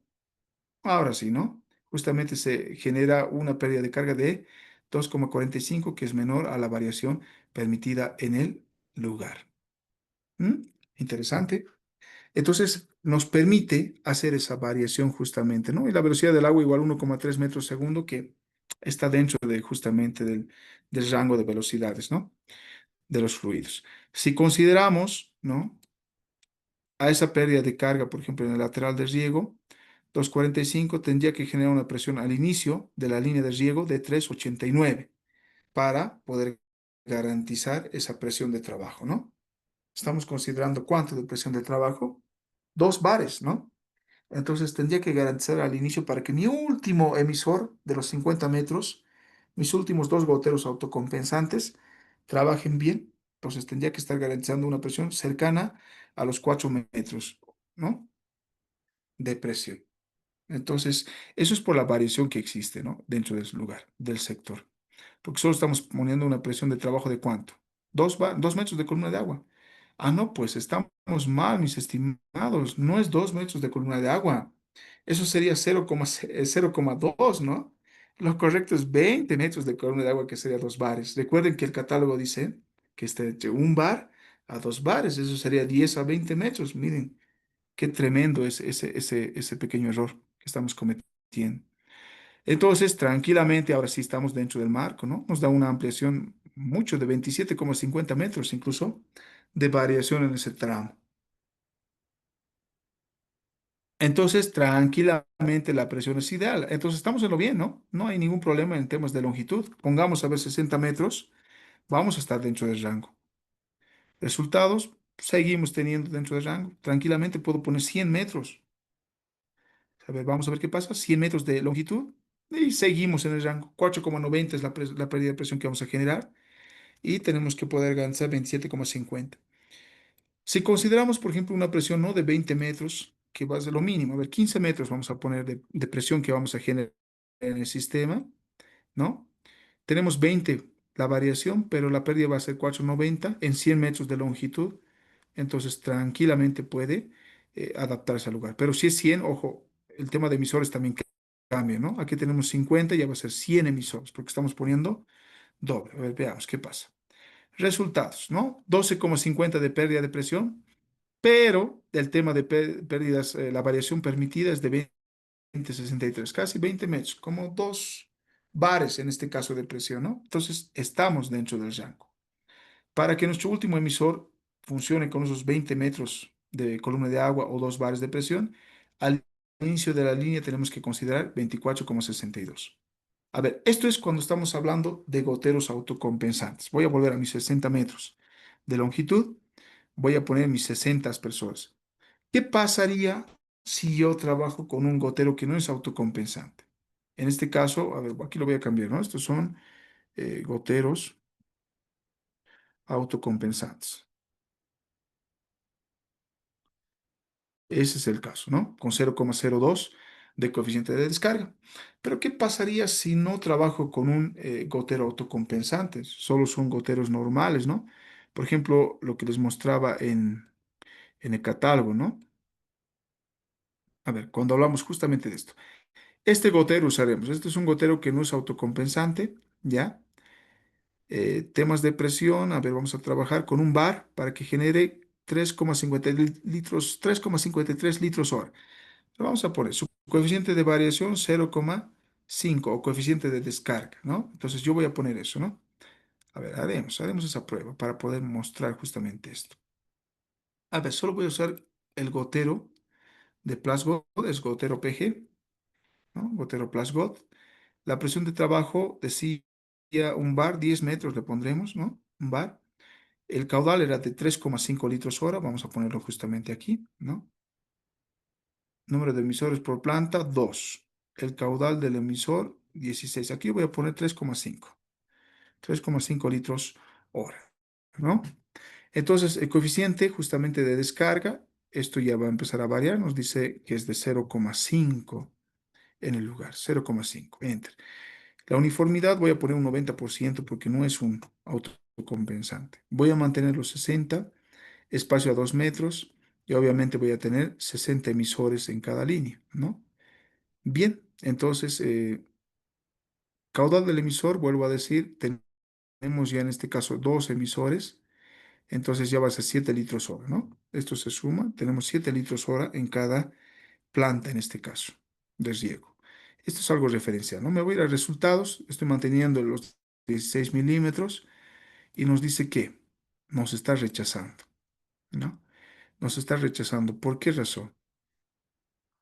Speaker 1: Ahora sí, ¿no? Justamente se genera una pérdida de carga de 2,45, que es menor a la variación permitida en el lugar. ¿Mm? Interesante. Entonces, nos permite hacer esa variación justamente, ¿no? Y la velocidad del agua igual 1,3 metros segundo, que está dentro de justamente del rango de velocidades, ¿no? De los fluidos. Si consideramos, ¿no? A esa pérdida de carga, por ejemplo, en el lateral de riego, 2,45 tendría que generar una presión al inicio de la línea de riego de 3,89 para poder garantizar esa presión de trabajo, ¿no? Estamos considerando cuánto de presión de trabajo, 2 bares, ¿no? Entonces tendría que garantizar al inicio para que mi último emisor de los 50 metros, mis últimos dos goteros autocompensantes, trabajen bien. Entonces tendría que estar garantizando una presión cercana a los 4 metros, ¿no? De presión. Entonces, eso es por la variación que existe, ¿no? Dentro del lugar, del sector. Porque solo estamos poniendo una presión de trabajo de cuánto. 2 metros de columna de agua. Ah, no, pues estamos mal, mis estimados. No es 2 metros de columna de agua. Eso sería 0,2, ¿no? Lo correcto es 20 metros de columna de agua, que sería 2 bares. Recuerden que el catálogo dice que está entre 1 bar a 2 bares. Eso sería 10 a 20 metros. Miren, qué tremendo es ese pequeño error que estamos cometiendo. Entonces, tranquilamente, ahora sí estamos dentro del marco, ¿no? Nos da una ampliación mucho de 27,50 metros incluso de variación en ese tramo. Entonces, tranquilamente la presión es ideal. Entonces, estamos en lo bien, ¿no? No hay ningún problema en temas de longitud. Pongamos a ver 60 metros, vamos a estar dentro del rango. Resultados, seguimos teniendo dentro del rango. Tranquilamente puedo poner 100 metros. A ver, vamos a ver qué pasa. 100 metros de longitud y seguimos en el rango. 4,90 es la pérdida de presión que vamos a generar y tenemos que poder alcanzar 27,50. Si consideramos, por ejemplo, una presión no de 20 metros, que va a ser lo mínimo, a ver, 15 metros vamos a poner de presión que vamos a generar en el sistema, ¿no? Tenemos 20 la variación, pero la pérdida va a ser 4,90 en 100 metros de longitud. Entonces, tranquilamente puede adaptarse al lugar. Pero si es 100, ojo, el tema de emisores también cambia, ¿no? Aquí tenemos 50, ya va a ser 100 emisores, porque estamos poniendo doble. A ver, veamos qué pasa. Resultados, ¿no? 12,50 de pérdida de presión, pero el tema de pérdidas, la variación permitida es de 20,63, casi 20 metros, como 2 bares en este caso de presión, ¿no? Entonces, estamos dentro del rango. Para que nuestro último emisor funcione con esos 20 metros de columna de agua o 2 bares de presión, al inicio de la línea tenemos que considerar 24,62. A ver, esto es cuando estamos hablando de goteros autocompensantes. Voy a volver a mis 60 metros de longitud, voy a poner mis 60 aspersores. ¿Qué pasaría si yo trabajo con un gotero que no es autocompensante? En este caso, a ver, aquí lo voy a cambiar, ¿no? Estos son goteros autocompensantes. Ese es el caso, ¿no? Con 0,02 de coeficiente de descarga. Pero ¿qué pasaría si no trabajo con un gotero autocompensante? Solo son goteros normales, ¿no? Por ejemplo, lo que les mostraba en el catálogo, ¿no? A ver, cuando hablamos justamente de esto. Este gotero usaremos. Este es un gotero que no es autocompensante, ¿ya? Temas de presión. A ver, vamos a trabajar con un bar para que genere 3,53 litros hora. Lo vamos a poner. coeficiente de variación 0,5 o coeficiente de descarga, ¿no? Entonces yo voy a poner eso, ¿no? A ver, haremos esa prueba para poder mostrar justamente esto. A ver, solo voy a usar el gotero de Plasgod, es gotero PG, ¿no? Gotero Plasgod. La presión de trabajo decía un bar, 10 metros le pondremos, ¿no? Un bar. El caudal era de 3,5 litros hora, vamos a ponerlo justamente aquí, ¿no? Número de emisores por planta, 2. El caudal del emisor, 16. Aquí voy a poner 3,5 litros hora, ¿no? Entonces, el coeficiente justamente de descarga, esto ya va a empezar a variar, nos dice que es de 0,5 en el lugar, 0,5, enter. La uniformidad voy a poner un 90% porque no es un autocompensante. Voy a mantener los 60, espacio a 2 metros y obviamente voy a tener 60 emisores en cada línea, ¿no? Bien, entonces, caudal del emisor, vuelvo a decir, tenemos ya en este caso dos emisores, entonces ya va a ser 7 litros hora, ¿no? Esto se suma, tenemos 7 litros hora en cada planta en este caso de riego. Esto es algo referencial, ¿no? Me voy a ir a resultados, estoy manteniendo los 16 milímetros y nos dice que nos está rechazando, ¿no? Nos está rechazando. ¿Por qué razón?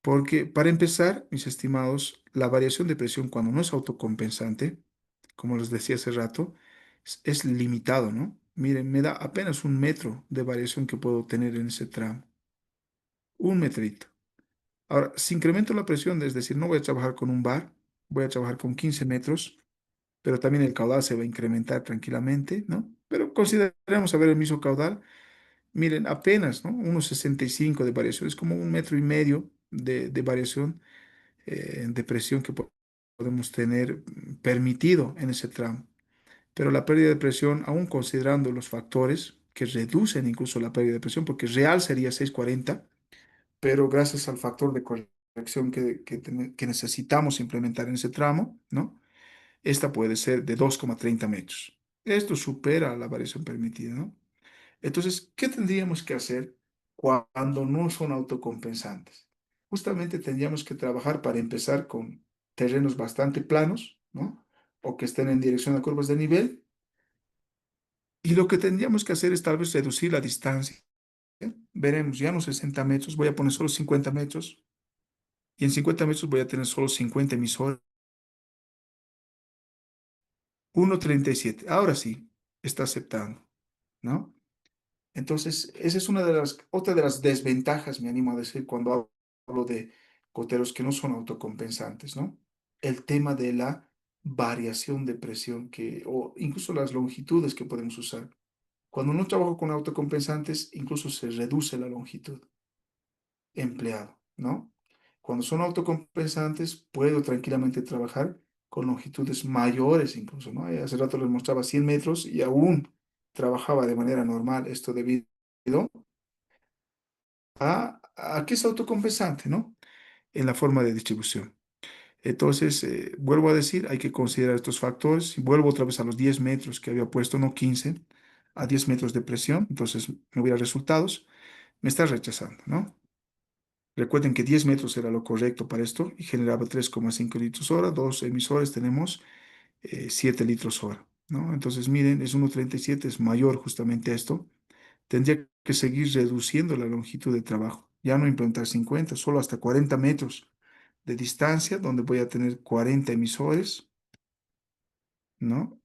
Speaker 1: Porque para empezar, mis estimados, la variación de presión cuando no es autocompensante, como les decía hace rato, es limitado, ¿no? Miren, me da apenas un metro de variación que puedo tener en ese tramo. Un metrito. Ahora, si incremento la presión, es decir, no voy a trabajar con un bar, voy a trabajar con 15 metros, pero también el caudal se va a incrementar tranquilamente, ¿no? Pero consideremos a ver el mismo caudal. Miren, apenas, ¿no? Unos 65 de variación, es como un metro y medio de variación de presión que podemos tener permitido en ese tramo. Pero la pérdida de presión, aún considerando los factores que reducen incluso la pérdida de presión, porque real sería 640, pero gracias al factor de corrección que necesitamos implementar en ese tramo, ¿no? Esta puede ser de 2,30 metros. Esto supera la variación permitida, ¿no? Entonces, ¿qué tendríamos que hacer cuando no son autocompensantes? Justamente tendríamos que trabajar para empezar con terrenos bastante planos, ¿no? O que estén en dirección a curvas de nivel. Y lo que tendríamos que hacer es tal vez reducir la distancia. Veremos, ya no 60 metros, voy a poner solo 50 metros. Y en 50 metros voy a tener solo 50 emisores. 1,37. Ahora sí, está aceptando, ¿no? Entonces, esa es otra de las desventajas, me animo a decir, cuando hablo de goteros que no son autocompensantes, ¿no? El tema de la variación de presión o incluso las longitudes que podemos usar. Cuando no trabajo con autocompensantes, incluso se reduce la longitud empleado, ¿no? Cuando son autocompensantes, puedo tranquilamente trabajar con longitudes mayores incluso, ¿no? Hace rato les mostraba 100 metros y aún trabajaba de manera normal esto debido a que es autocompensante, ¿no? En la forma de distribución. Entonces, vuelvo a decir, hay que considerar estos factores. Y vuelvo otra vez a los 10 metros que había puesto, no 15, a 10 metros de presión. Entonces, me voy a resultados. Me está rechazando, ¿no? Recuerden que 10 metros era lo correcto para esto y generaba 3,5 litros hora. Dos emisores tenemos 7 litros hora, ¿no? Entonces, miren, es 1,37, es mayor justamente esto. Tendría que seguir reduciendo la longitud de trabajo. Ya no implementar 50, solo hasta 40 metros de distancia, donde voy a tener 40 emisores, ¿no?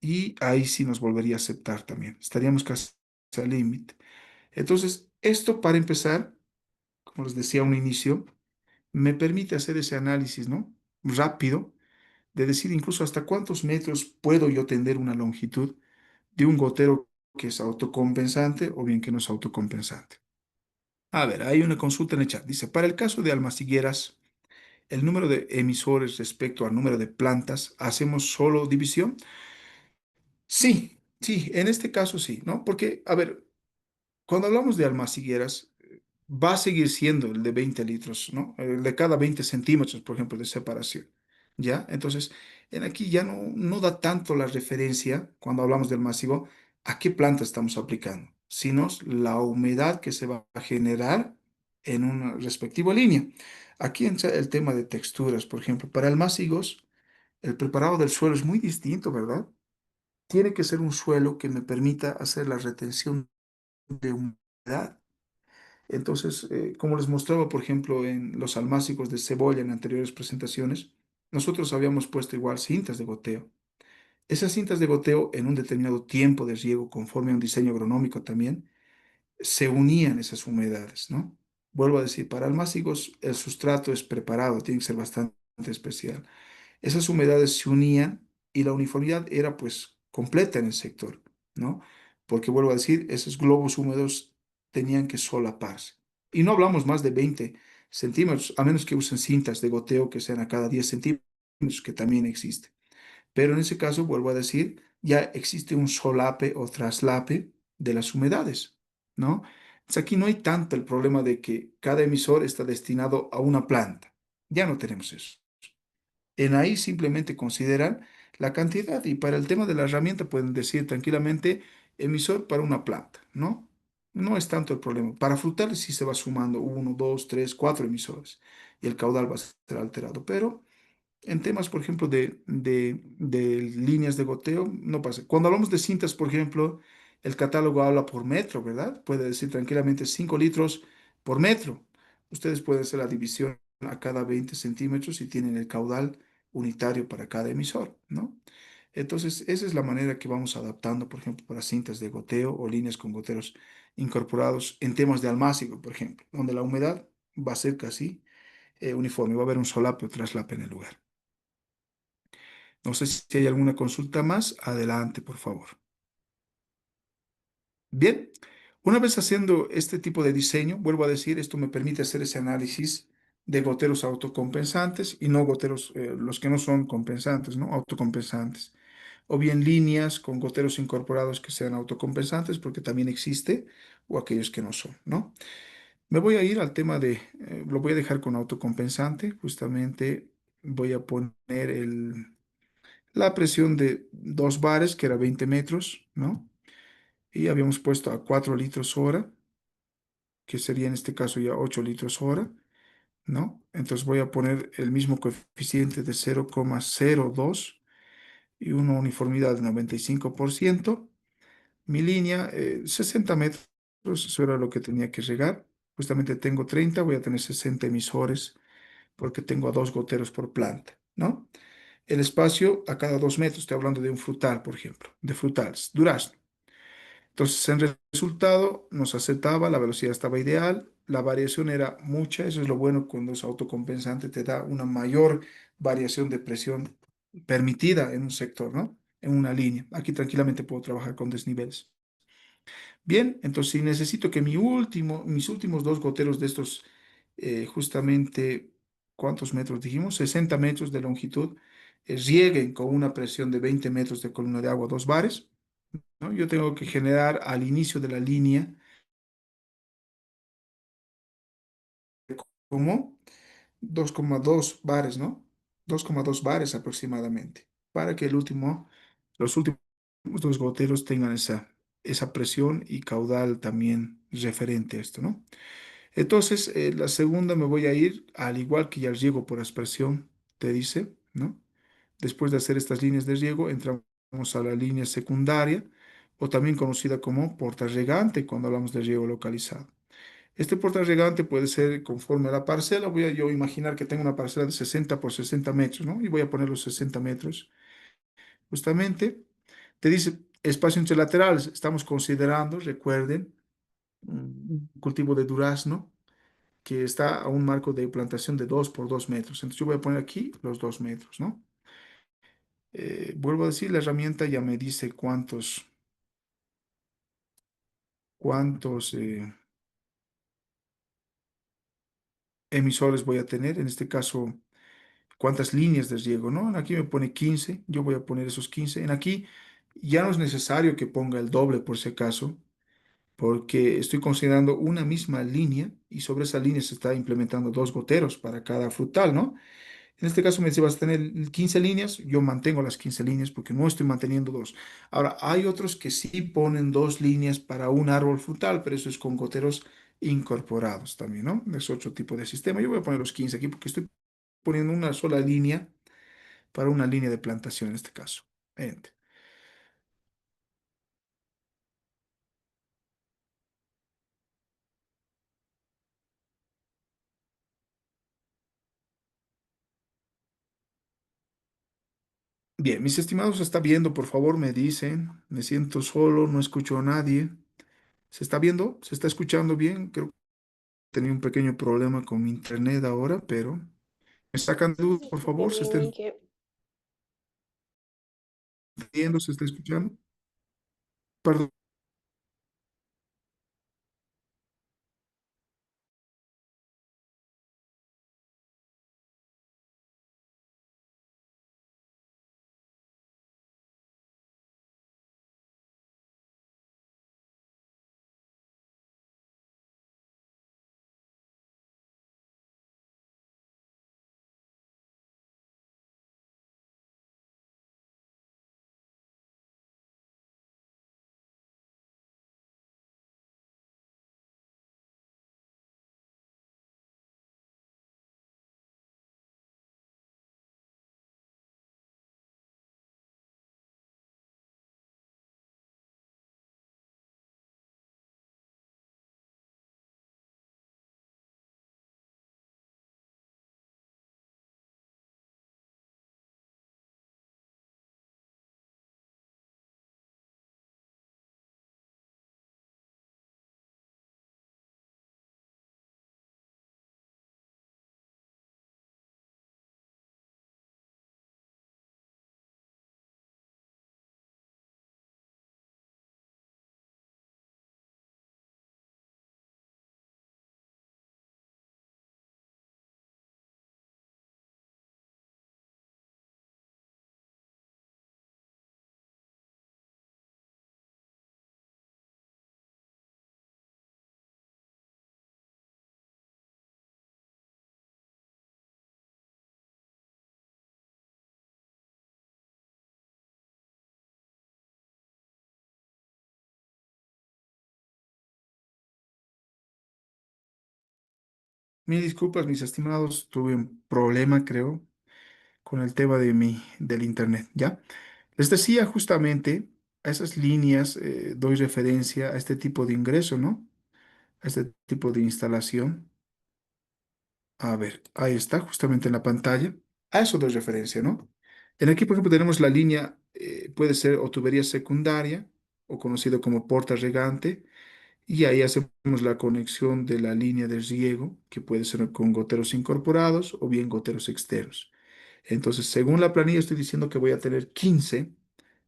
Speaker 1: Y ahí sí nos volvería a aceptar también. Estaríamos casi al límite. Entonces, esto para empezar, como les decía a un inicio, me permite hacer ese análisis, ¿no? Rápido, de decir incluso hasta cuántos metros puedo yo tener una longitud de un gotero que es autocompensante o bien que no es autocompensante. A ver, hay una consulta en el chat. Dice, para el caso de almacigueras, el número de emisores respecto al número de plantas, ¿hacemos solo división? Sí, sí, en este caso sí, ¿no? Porque, a ver, cuando hablamos de almacigueras, va a seguir siendo el de 20 litros, ¿no? El de cada 20 centímetros, por ejemplo, de separación, ¿ya? Entonces, en aquí ya no da tanto la referencia, cuando hablamos del masivo, a qué planta estamos aplicando, sino la humedad que se va a generar en una respectiva línea. Aquí entra el tema de texturas, por ejemplo, para almácigos, el preparado del suelo es muy distinto, ¿verdad? Tiene que ser un suelo que me permita hacer la retención de humedad. Entonces, como les mostraba, por ejemplo, en los almácigos de cebolla en anteriores presentaciones, nosotros habíamos puesto igual cintas de goteo. Esas cintas de goteo en un determinado tiempo de riego, conforme a un diseño agronómico también, se unían esas humedades, ¿no? Vuelvo a decir, para almácigos el sustrato es preparado, tiene que ser bastante especial. Esas humedades se unían y la uniformidad era pues completa en el sector, ¿no? Porque vuelvo a decir, esos globos húmedos tenían que solaparse. Y no hablamos más de 20 centímetros, a menos que usen cintas de goteo que sean a cada 10 centímetros, que también existe. Pero en ese caso, vuelvo a decir, ya existe un solape o traslape de las humedades, ¿no? Entonces aquí no hay tanto el problema de que cada emisor está destinado a una planta. Ya no tenemos eso. En ahí simplemente consideran la cantidad y para el tema de la herramienta pueden decir tranquilamente emisor para una planta, ¿no? No es tanto el problema. Para frutales sí se va sumando uno, dos, tres, cuatro emisores y el caudal va a ser alterado, pero en temas, por ejemplo, de líneas de goteo, no pasa. Cuando hablamos de cintas, por ejemplo, el catálogo habla por metro, ¿verdad? Puede decir tranquilamente 5 litros por metro. Ustedes pueden hacer la división a cada 20 centímetros y tienen el caudal unitario para cada emisor, ¿no? Entonces, esa es la manera que vamos adaptando, por ejemplo, para cintas de goteo o líneas con goteros incorporados en temas de almácigo, por ejemplo, donde la humedad va a ser casi uniforme, va a haber un solape o traslape en el lugar. No sé si hay alguna consulta más. Adelante, por favor. Bien, una vez haciendo este tipo de diseño, vuelvo a decir, esto me permite hacer ese análisis de goteros autocompensantes y no goteros, los que no son compensantes, ¿no? Autocompensantes. O bien líneas con goteros incorporados que sean autocompensantes, porque también existe, o aquellos que no son, ¿no? Me voy a ir al tema lo voy a dejar con autocompensante, justamente voy a poner la presión de 2 bares, que era 20 metros, ¿no? Y habíamos puesto a 4 litros hora, que sería en este caso ya 8 litros hora, ¿no? Entonces voy a poner el mismo coeficiente de 0,02 y una uniformidad de 95%. Mi línea, 60 metros, eso era lo que tenía que regar. Justamente tengo 30, voy a tener 60 emisores porque tengo a 2 goteros por planta, ¿no? El espacio a cada 2 metros, estoy hablando de un frutal, por ejemplo, de frutales, durazno. Entonces, en resultado, nos aceptaba, la velocidad estaba ideal, la variación era mucha, eso es lo bueno cuando es autocompensante, te da una mayor variación de presión permitida en un sector, ¿no? En una línea. Aquí tranquilamente puedo trabajar con desniveles. Bien, entonces si necesito que mis últimos 2 goteros de estos, justamente, ¿cuántos metros dijimos? 60 metros de longitud, rieguen con una presión de 20 metros de columna de agua, 2 bares, ¿no? Yo tengo que generar al inicio de la línea como 2,2 bares, ¿no? 2,2 bares aproximadamente, para que los últimos 2 goteros tengan esa presión y caudal también referente a esto, ¿no? Entonces, la segunda me voy a ir, al igual que ya el riego por aspersión, te dice, ¿no? Después de hacer estas líneas de riego, entramos a la línea secundaria, o también conocida como portarregante cuando hablamos de riego localizado. Este portarregante puede ser conforme a la parcela. Voy a yo imaginar que tengo una parcela de 60 por 60 metros, ¿no? Y voy a poner los 60 metros. Justamente, te dice espacio entre laterales. Estamos considerando, recuerden, un cultivo de durazno que está a un marco de plantación de 2 por 2 metros. Entonces yo voy a poner aquí los 2 metros, ¿no? Vuelvo a decir, la herramienta ya me dice cuántos emisores voy a tener. En este caso, cuántas líneas de riego, ¿no? Aquí me pone 15, yo voy a poner esos 15. En aquí ya no es necesario que ponga el doble por si acaso, porque estoy considerando una misma línea y sobre esa línea se está implementando 2 goteros para cada frutal, ¿no? En este caso me dice, vas a tener 15 líneas, yo mantengo las 15 líneas porque no estoy manteniendo dos. Ahora, hay otros que sí ponen 2 líneas para un árbol frutal, pero eso es con goteros incorporados también, ¿no? Es otro tipo de sistema. Yo voy a poner los 15 aquí porque estoy poniendo una sola línea para una línea de plantación en este caso. Enter. Bien, mis estimados, ¿se está viendo? Por favor, me dicen. Me siento solo, no escucho a nadie. ¿Se está viendo? ¿Se está escuchando bien? Creo que tenía un pequeño problema con mi internet ahora, pero me sacan de duda,
Speaker 2: Sí,
Speaker 1: por
Speaker 2: súper
Speaker 1: favor, ¿se
Speaker 2: bien,
Speaker 1: está
Speaker 2: Miguel.
Speaker 1: entendiendo? ¿Se está escuchando? Perdón. Mil disculpas, mis estimados. Tuve un problema, creo, con el tema del internet, ¿ya? Les decía justamente, a esas líneas doy referencia a este tipo de ingreso, ¿no? A este tipo de instalación. A ver, ahí está, justamente en la pantalla. A eso doy referencia, ¿no? En aquí, por ejemplo, tenemos la línea, puede ser o tubería secundaria, o conocido como porta regante, y ahí hacemos la conexión de la línea de riego, que puede ser con goteros incorporados o bien goteros externos. Entonces, según la planilla, estoy diciendo que voy a tener 15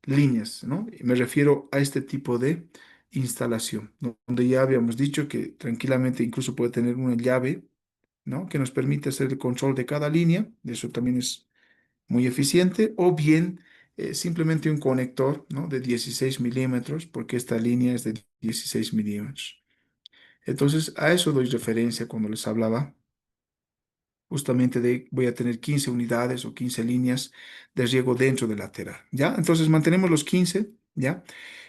Speaker 1: líneas, ¿no? Y me refiero a este tipo de instalación, ¿no? Donde ya habíamos dicho que tranquilamente incluso puede tener una llave, ¿no? Que nos permite hacer el control de cada línea, y eso también es muy eficiente, o bien simplemente un conector, ¿no? De 16 milímetros, porque esta línea es de 16 milímetros. Entonces, a eso doy referencia cuando les hablaba justamente de voy a tener 15 unidades o 15 líneas de riego dentro del lateral, ¿ya? Entonces mantenemos los 15, ¿ya?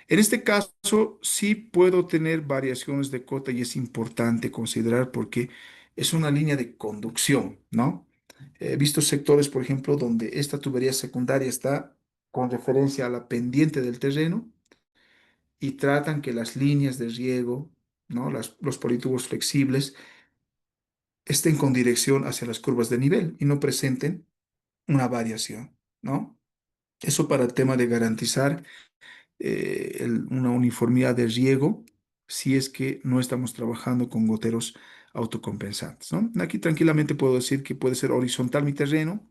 Speaker 1: En este caso sí puedo tener variaciones de cota y es importante considerar porque es una línea de conducción, ¿no? He visto sectores, por ejemplo, donde esta tubería secundaria está con referencia a la pendiente del terreno y tratan que las líneas de riego, ¿no? Los politubos flexibles estén con dirección hacia las curvas de nivel y no presenten una variación, ¿no? Eso para el tema de garantizar una uniformidad de riego si es que no estamos trabajando con goteros autocompensantes, ¿no? Aquí tranquilamente puedo decir que puede ser horizontal mi terreno,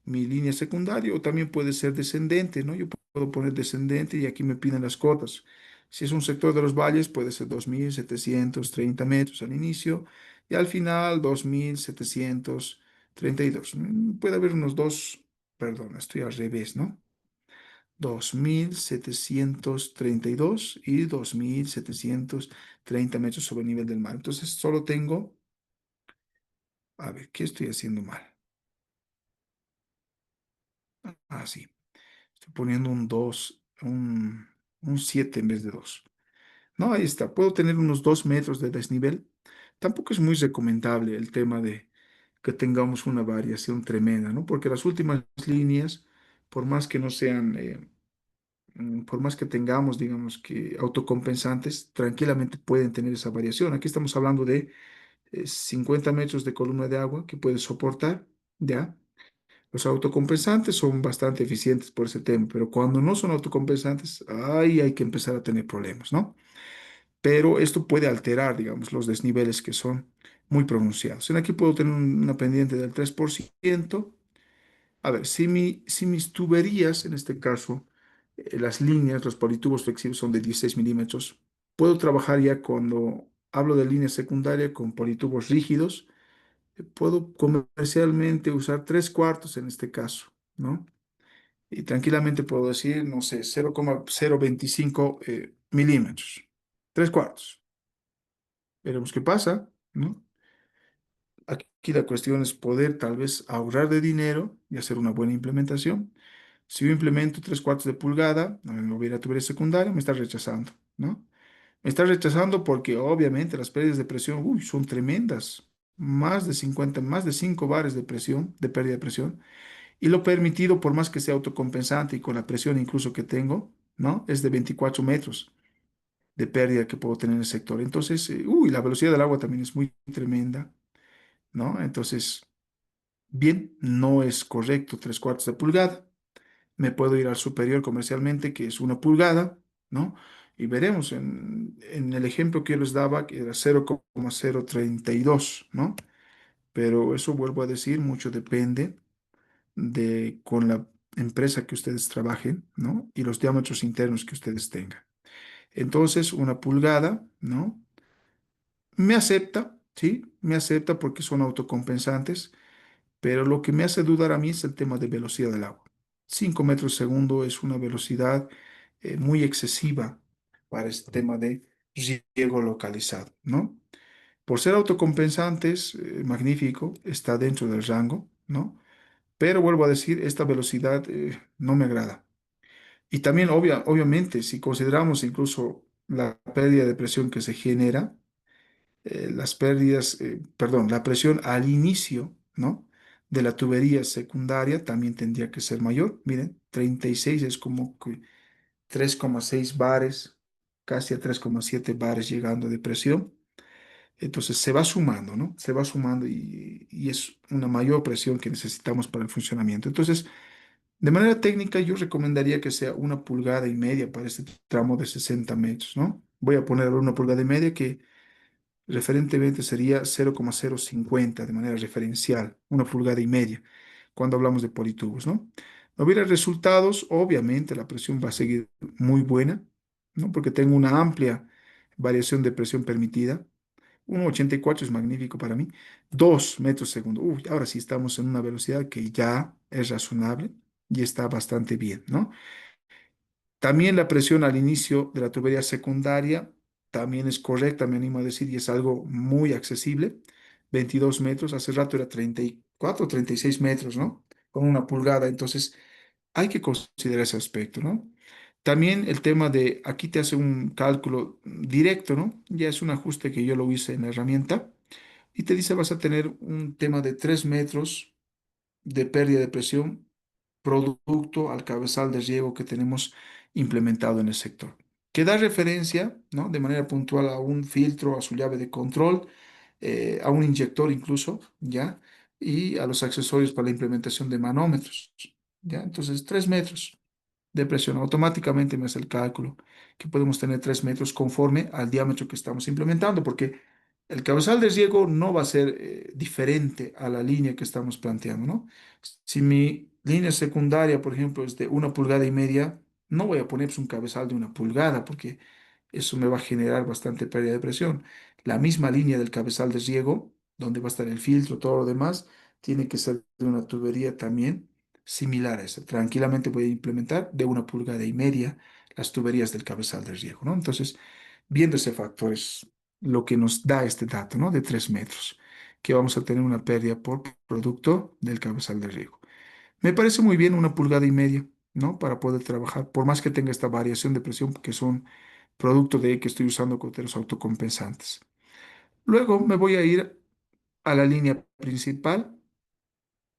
Speaker 1: mi línea secundaria, o también puede ser descendente, ¿no? Yo puedo poner descendente y aquí me piden las cotas. Si es un sector de los valles, puede ser 2.730 metros al inicio y al final 2.732. Puede haber unos dos, perdón, estoy al revés, ¿no? 2.732 y 2.730 metros sobre el nivel del mar. Entonces solo tengo, a ver, ¿qué estoy haciendo mal? Ah, sí. Estoy poniendo un 2 un 7 en vez de 2. No, ahí está. Puedo tener unos 2 metros de desnivel. tampoco es muy recomendable el tema de que tengamos una variación tremenda, ¿no? Porque las últimas líneas, por más que no sean, por más que tengamos, digamos, que autocompensantes, tranquilamente pueden tener esa variación. Aquí estamos hablando de 50 metros de columna de agua que puede soportar, ¿ya? Los autocompensantes son bastante eficientes por ese tema, pero cuando no son autocompensantes, ahí hay que empezar a tener problemas, ¿no? Pero esto puede alterar, digamos, los desniveles que son muy pronunciados. En aquí puedo tener una pendiente del 3%. A ver, si mis tuberías, en este caso, las líneas, los politubos flexibles son de 16 milímetros, puedo trabajar ya cuando hablo de línea secundaria con politubos rígidos. Puedo comercialmente usar 3 cuartos en este caso, ¿no? Y tranquilamente puedo decir, no sé, 0,025 milímetros. 3 cuartos. Veremos qué pasa, ¿no? Aquí la cuestión es poder tal vez ahorrar de dinero y hacer una buena implementación. Si yo implemento 3 cuartos de pulgada, no lo hubiera tubería secundaria, me está rechazando, ¿no? Me está rechazando porque obviamente las pérdidas de presión, uy, son tremendas. Más de 50, más de 5 bares de presión, de pérdida de presión. Y lo permitido, por más que sea autocompensante y con la presión incluso que tengo, ¿no? Es de 24 metros de pérdida que puedo tener en el sector. Entonces, uy, la velocidad del agua también es muy tremenda, ¿no? Entonces, bien, no es correcto 3 cuartos de pulgada. Me puedo ir al superior comercialmente, que es 1 pulgada, ¿no? Y veremos en el ejemplo que yo les daba, que era 0,032, ¿no? Pero eso vuelvo a decir, mucho depende de con la empresa que ustedes trabajen, ¿no? Y los diámetros internos que ustedes tengan. Entonces, 1 pulgada, ¿no? Me acepta, ¿sí? Me acepta porque son autocompensantes, pero lo que me hace dudar a mí es el tema de velocidad del agua. 5 metros segundo es una velocidad muy excesiva para este tema de riego localizado, ¿no? Por ser autocompensantes, magnífico, está dentro del rango, ¿no? Pero vuelvo a decir, esta velocidad no me agrada. Y también, obviamente, si consideramos incluso la pérdida de presión que se genera, las pérdidas, perdón, la presión al inicio, ¿no? De la tubería secundaria también tendría que ser mayor. Miren, 36 es como que 3,6 bares, casi a 3,7 bares llegando de presión. Entonces se va sumando, ¿no? Se va sumando y es una mayor presión que necesitamos para el funcionamiento. Entonces, de manera técnica, yo recomendaría que sea 1,5 pulgadas para este tramo de 60 metros, ¿no? Voy a poner 1,5 pulgadas que referentemente sería 0,050 de manera referencial, 1,5 pulgadas cuando hablamos de politubos, ¿no? No hubiera resultados, obviamente la presión va a seguir muy buena, ¿no? Porque tengo una amplia variación de presión permitida. 1,84 es magnífico para mí. 2 metros segundo. Uy, ahora sí estamos en una velocidad que ya es razonable y está bastante bien, ¿no? También la presión al inicio de la tubería secundaria también es correcta, me animo a decir, y es algo muy accesible. 22 metros, hace rato era 34, 36 metros, ¿no? Con 1 pulgada. Entonces, hay que considerar ese aspecto, ¿no? También el tema de, aquí te hace un cálculo directo, ¿no? Ya es un ajuste que yo lo hice en la herramienta y te dice vas a tener un tema de 3 metros de pérdida de presión producto al cabezal de riego que tenemos implementado en el sector, que da referencia, ¿no? De manera puntual a un filtro, a su llave de control, a un inyector incluso, ¿ya? Y a los accesorios para la implementación de manómetros, ¿ya? Entonces, 3 metros de presión. Automáticamente me hace el cálculo que podemos tener 3 metros conforme al diámetro que estamos implementando, porque el cabezal de riego no va a ser diferente a la línea que estamos planteando, ¿no? Si mi línea secundaria, por ejemplo, es de 1,5 pulgadas, no voy a poner pues, un cabezal de 1 pulgada, porque eso me va a generar bastante pérdida de presión. La misma línea del cabezal de riego, donde va a estar el filtro, todo lo demás, tiene que ser de una tubería también similar a esa. Tranquilamente voy a implementar de 1,5 pulgadas las tuberías del cabezal de riego, ¿no? Entonces, viendo ese factor es lo que nos da este dato, ¿no? De 3 metros, que vamos a tener una pérdida por producto del cabezal de riego. Me parece muy bien 1,5 pulgadas, ¿no? Para poder trabajar, por más que tenga esta variación de presión, que son producto de que estoy usando coteros autocompensantes. Luego me voy a ir a la línea principal,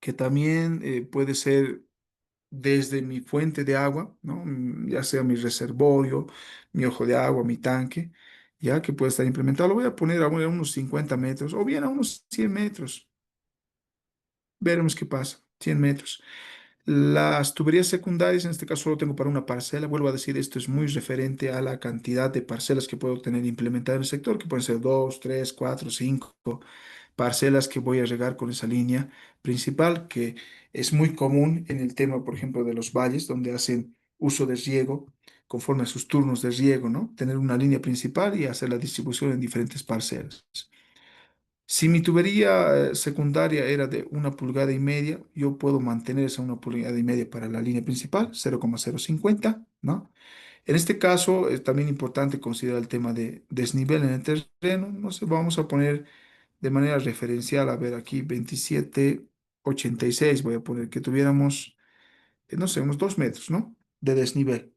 Speaker 1: que también puede ser desde mi fuente de agua, ¿no? Ya sea mi reservorio, mi ojo de agua, mi tanque, ya que puede estar implementado. Lo voy a poner a unos 50 metros o bien a unos 100 metros. Veremos qué pasa. 100 metros. Las tuberías secundarias, en este caso solo tengo para una parcela. Vuelvo a decir, esto es muy referente a la cantidad de parcelas que puedo tener implementadas en el sector, que pueden ser dos, tres, cuatro, cinco parcelas que voy a regar con esa línea principal, que es muy común en el tema, por ejemplo, de los valles, donde hacen uso de riego conforme a sus turnos de riego, ¿no? Tener una línea principal y hacer la distribución en diferentes parcelas. Si mi tubería secundaria era de 1,5 pulgadas, yo puedo mantener esa 1,5 pulgadas para la línea principal, 0,050, ¿no? En este caso, es también importante considerar el tema de desnivel en el terreno. No sé, vamos a poner de manera referencial, a ver aquí, 27,86, voy a poner que tuviéramos, no sé, unos 2 metros, ¿no? De desnivel.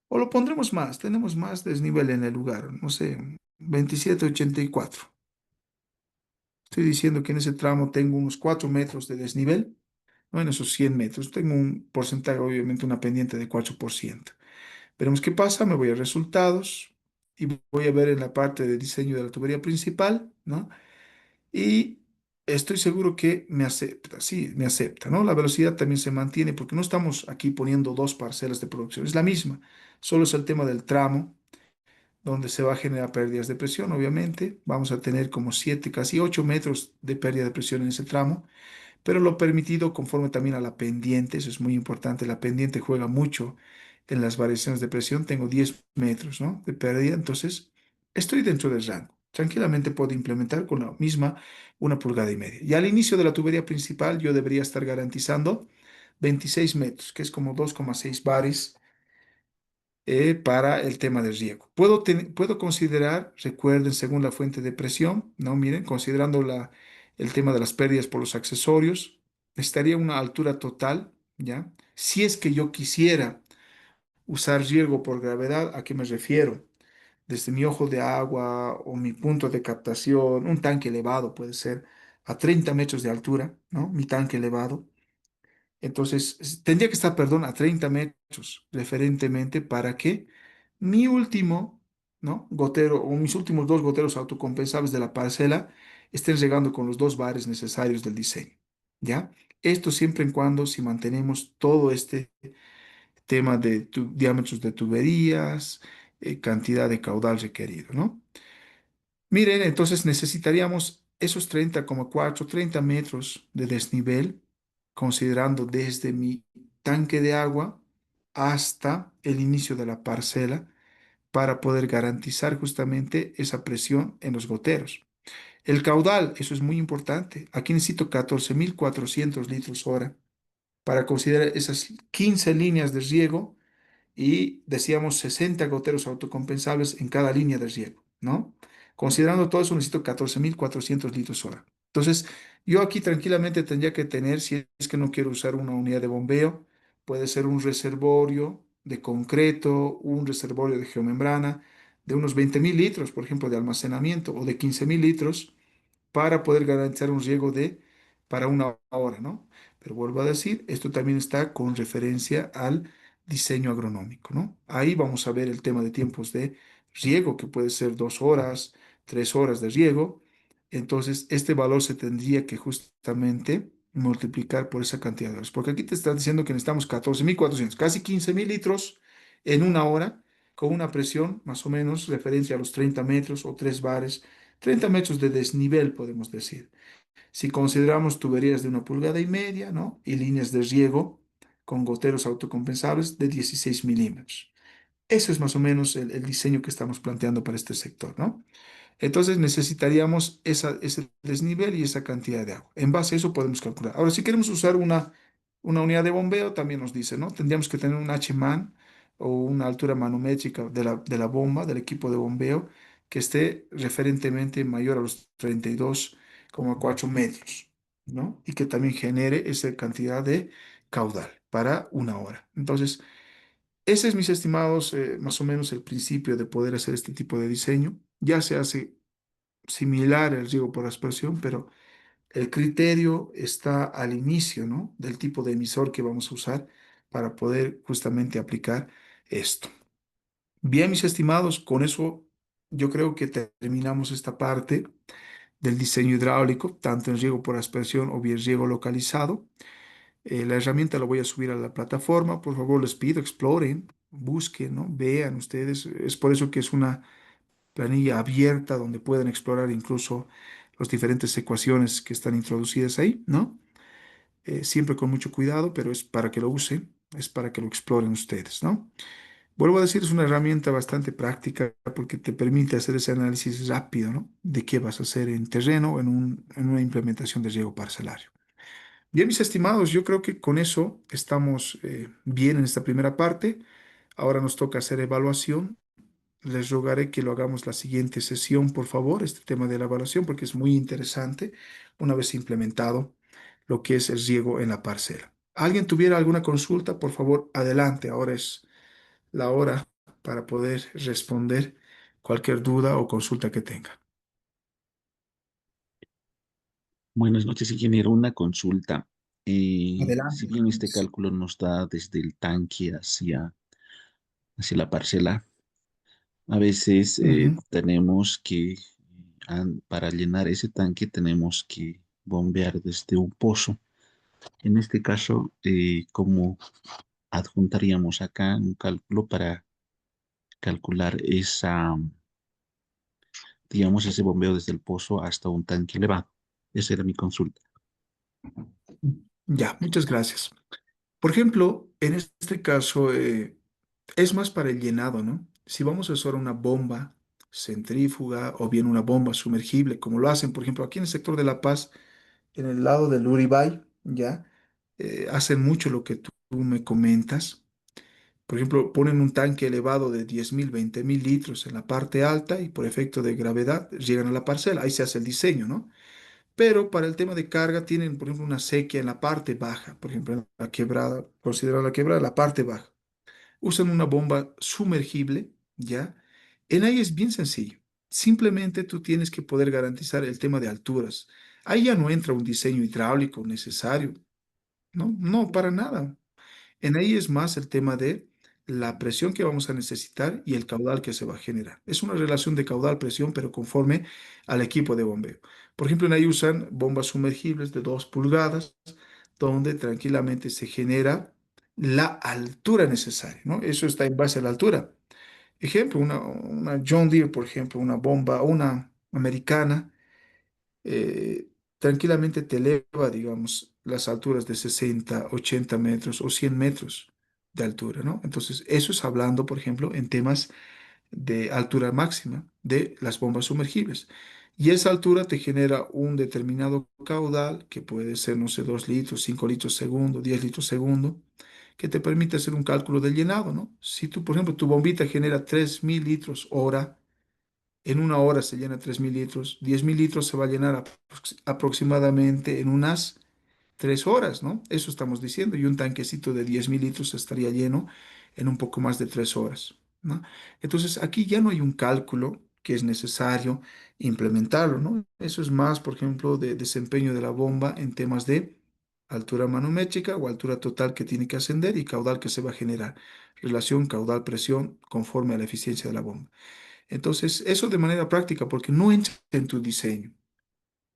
Speaker 1: O lo pondremos más, tenemos más desnivel en el lugar, no sé, 27,84. Estoy diciendo que en ese tramo tengo unos 4 metros de desnivel, no en esos 100 metros. Tengo un porcentaje, obviamente, una pendiente de 4%. Veremos qué pasa, me voy a resultados y voy a ver en la parte de diseño de la tubería principal, ¿no? Y estoy seguro que me acepta, sí, me acepta, ¿no? La velocidad también se mantiene porque no estamos aquí poniendo dos parcelas de producción, es la misma, solo es el tema del tramo donde se va a generar pérdidas de presión, obviamente. Vamos a tener como 7, casi 8 metros de pérdida de presión en ese tramo, pero lo permitido conforme también a la pendiente, eso es muy importante, la pendiente juega mucho en las variaciones de presión, tengo 10 metros, ¿no? De pérdida, entonces estoy dentro del rango. Tranquilamente puedo implementar con la misma 1,5 pulgadas. Y al inicio de la tubería principal yo debería estar garantizando 26 metros, que es como 2,6 bares para el tema del riego. Puedo considerar, recuerden, según la fuente de presión, ¿no? Miren, considerando el tema de las pérdidas por los accesorios, estaría una altura total, ¿ya? Si es que yo quisiera usar riego por gravedad, ¿a qué me refiero? Desde mi ojo de agua o mi punto de captación, un tanque elevado puede ser a 30 metros de altura, ¿no? Mi tanque elevado. Entonces, tendría que estar, perdón, a 30 metros referentemente para que mi último, ¿no? Gotero o mis últimos dos goteros autocompensables de la parcela estén llegando con los dos bares necesarios del diseño, ¿ya? Esto siempre en cuando si mantenemos todo este tema de diámetros de tuberías, cantidad de caudal requerido, ¿no? Miren, entonces necesitaríamos esos 30,4, 30 metros de desnivel, considerando desde mi tanque de agua hasta el inicio de la parcela, para poder garantizar justamente esa presión en los goteros. El caudal, eso es muy importante. Aquí necesito 14.400 litros hora para considerar esas 15 líneas de riego y decíamos 60 goteros autocompensables en cada línea de riego, ¿no? Considerando todo eso, necesito 14.400 litros hora. Entonces, yo aquí tranquilamente tendría que tener, si es que no quiero usar una unidad de bombeo, puede ser un reservorio de concreto, un reservorio de geomembrana, de unos 20.000 litros, por ejemplo, de almacenamiento, o de 15.000 litros para poder garantizar un riego para una hora, ¿no? Pero vuelvo a decir, esto también está con referencia al diseño agronómico, ¿no? Ahí vamos a ver el tema de tiempos de riego, que puede ser 2 horas, 3 horas de riego. Entonces, este valor se tendría que justamente multiplicar por esa cantidad de horas, porque aquí te están diciendo que necesitamos 14.400, casi 15.000 litros en una hora, con una presión más o menos referencia a los 30 metros o 3 bares, 30 metros de desnivel, podemos decir. Si consideramos tuberías de 1,5 pulgadas, ¿no? Y líneas de riego con goteros autocompensables de 16 milímetros. Eso es más o menos el diseño que estamos planteando para este sector, ¿no? Entonces necesitaríamos ese desnivel y esa cantidad de agua. En base a eso podemos calcular. Ahora, si queremos usar una unidad de bombeo, también nos dice, ¿no? Tendríamos que tener un H-man o una altura manométrica de la bomba, del equipo de bombeo, que esté referentemente mayor a los 32,4 metros, ¿no? Y que también genere esa cantidad de caudal para una hora. Entonces, ese es, mis estimados, más o menos el principio de poder hacer este tipo de diseño. Ya se hace similar al riego por aspersión, pero el criterio está al inicio, ¿no? Del tipo de emisor que vamos a usar para poder justamente aplicar esto. Bien, mis estimados, con eso yo creo que terminamos esta parte del diseño hidráulico, tanto en riego por aspersión o bien riego localizado. La herramienta la voy a subir a la plataforma. Por favor, les pido, exploren, busquen, ¿no? Vean ustedes. Es por eso que es una planilla abierta donde pueden explorar incluso las diferentes ecuaciones que están introducidas ahí, ¿no? Siempre con mucho cuidado, pero es para que lo usen, es para que lo exploren ustedes, ¿no? Vuelvo a decir, es una herramienta bastante práctica porque te permite hacer ese análisis rápido, ¿no? De qué vas a hacer en terreno o en una implementación de riego parcelario. Bien, mis estimados, yo creo que con eso estamos bien en esta primera parte. Ahora nos toca hacer evaluación. Les rogaré que lo hagamos la siguiente sesión, por favor, este tema de la evaluación, porque es muy interesante una vez implementado lo que es el riego en la parcela. ¿Alguien tuviera alguna consulta? Por favor, adelante. Ahora es la hora para poder responder cualquier duda o consulta que tenga.
Speaker 2: Buenas noches, ingeniero. Una consulta. Si
Speaker 1: Adelante,
Speaker 2: bien este
Speaker 1: Carlos.
Speaker 2: cálculo nos da desde el tanque hacia la parcela, a veces
Speaker 1: Ujú.
Speaker 2: tenemos que, para llenar ese tanque, tenemos que bombear desde un pozo. En este caso, ¿cómo adjuntaríamos acá un cálculo para calcular digamos, ese bombeo desde el pozo hasta un tanque elevado? Esa era mi consulta.
Speaker 1: Ya, muchas gracias. Por ejemplo, en este caso es más para el llenado, ¿no? Si vamos a usar una bomba centrífuga o bien una bomba sumergible, como lo hacen, por ejemplo, aquí en el sector de La Paz, en el lado del Uribay, ¿ya? Hacen mucho lo que tú me comentas. Por ejemplo, ponen un tanque elevado de 10.000, 20.000 litros en la parte alta y por efecto de gravedad llegan a la parcela. Ahí se hace el diseño, ¿no? Pero para el tema de carga tienen, por ejemplo, una sequía en la parte baja, por ejemplo, en la quebrada, considera la quebrada, la parte baja. Usan una bomba sumergible, ¿ya? En ahí es bien sencillo. Simplemente tú tienes que poder garantizar el tema de alturas. Ahí ya no entra un diseño hidráulico necesario, ¿no? No, para nada. En ahí es más el tema de la presión que vamos a necesitar y el caudal que se va a generar. Es una relación de caudal-presión, pero conforme al equipo de bombeo. Por ejemplo, en ahí usan bombas sumergibles de 2 pulgadas, donde tranquilamente se genera la altura necesaria, ¿no? Eso está en base a la altura. Ejemplo, una John Deere, por ejemplo, una bomba, una americana eh, tranquilamente te eleva, digamos, las alturas de 60, 80 metros o 100 metros de altura, ¿no? Entonces, eso es hablando, por ejemplo, en temas de altura máxima de las bombas sumergibles. Y esa altura te genera un determinado caudal, que puede ser, no sé, 2 litros, 5 litros segundo, 10 litros segundo, que te permite hacer un cálculo del llenado, ¿no? Si tú, por ejemplo, tu bombita genera 3.000 litros hora, en una hora se llena 3.000 litros. 10.000 litros se va a llenar aproximadamente en unas 3 horas, ¿no? Eso estamos diciendo. Y un tanquecito de 10.000 litros estaría lleno en un poco más de 3 horas, ¿no? Entonces, aquí ya no hay un cálculo que es necesario implementarlo, ¿no? Eso es más, por ejemplo, de desempeño de la bomba en temas de altura manométrica o altura total que tiene que ascender y caudal que se va a generar. Relación caudal-presión conforme a la eficiencia de la bomba. Entonces, eso de manera práctica, porque no entra en tu diseño.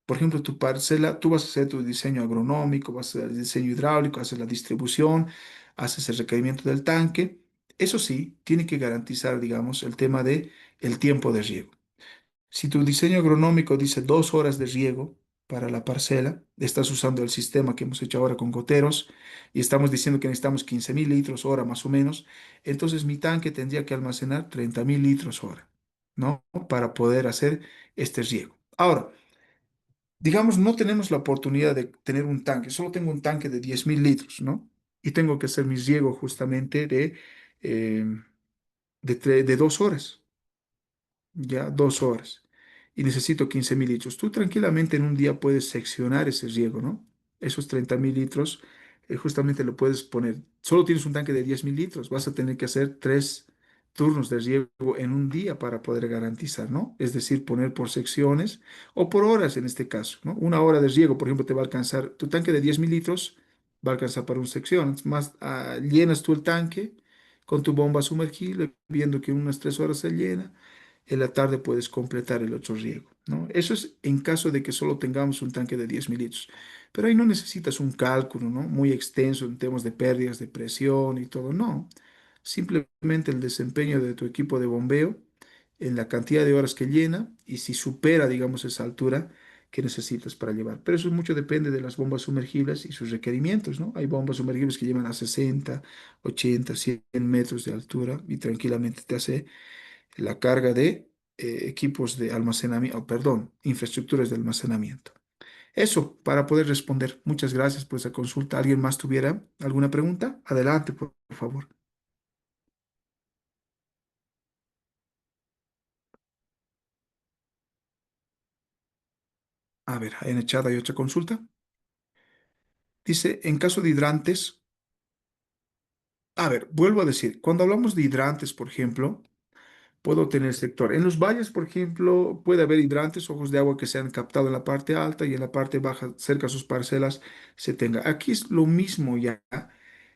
Speaker 1: Por ejemplo, tu parcela, tú vas a hacer tu diseño agronómico, vas a hacer el diseño hidráulico, haces la distribución, haces el requerimiento del tanque. Eso sí, tiene que garantizar, digamos, el tema de el tiempo de riego. Si tu diseño agronómico dice 2 horas de riego para la parcela, estás usando el sistema que hemos hecho ahora con goteros y estamos diciendo que necesitamos 15.000 litros hora más o menos, entonces mi tanque tendría que almacenar 30.000 litros hora, ¿no? Para poder hacer este riego. Ahora, digamos, no tenemos la oportunidad de tener un tanque, solo tengo un tanque de 10.000 litros, ¿no? Y tengo que hacer mi riego justamente eh, de 2 horas, ya 2 horas, y necesito 15.000 litros. Tú tranquilamente en un día puedes seccionar ese riego, ¿no? Esos 30.000 litros, justamente lo puedes poner. Solo tienes un tanque de 10.000 litros, vas a tener que hacer turnos de riego en un día para poder garantizar, ¿no? Es decir, poner por secciones o por horas en este caso, ¿no? Una hora de riego, por ejemplo, te va a alcanzar, tu tanque de 10.000 litros va a alcanzar para una sección. Más, llenas tú el tanque con tu bomba sumergible, viendo que en unas 3 horas se llena. En la tarde puedes completar el otro riego, ¿no? Eso es en caso de que solo tengamos un tanque de 10.000 litros. Pero ahí no necesitas un cálculo, ¿no? Muy extenso en temas de pérdidas de presión y todo, no. Simplemente el desempeño de tu equipo de bombeo en la cantidad de horas que llena y si supera, digamos, esa altura que necesitas para llevar. Pero eso mucho depende de las bombas sumergibles y sus requerimientos, ¿no? Hay bombas sumergibles que llevan a 60, 80, 100 metros de altura y tranquilamente te hace la carga de equipos de almacenamiento, perdón, infraestructuras de almacenamiento. Eso para poder responder. Muchas gracias por esa consulta. ¿Alguien más tuviera alguna pregunta? Adelante, por favor. A ver, en el chat hay otra consulta. Dice, en caso de hidrantes, a ver, vuelvo a decir, cuando hablamos de hidrantes, por ejemplo, puedo tener sector. En los valles, por ejemplo, puede haber hidrantes, ojos de agua que se han captado en la parte alta y en la parte baja, cerca a sus parcelas, se tenga. Aquí es lo mismo ya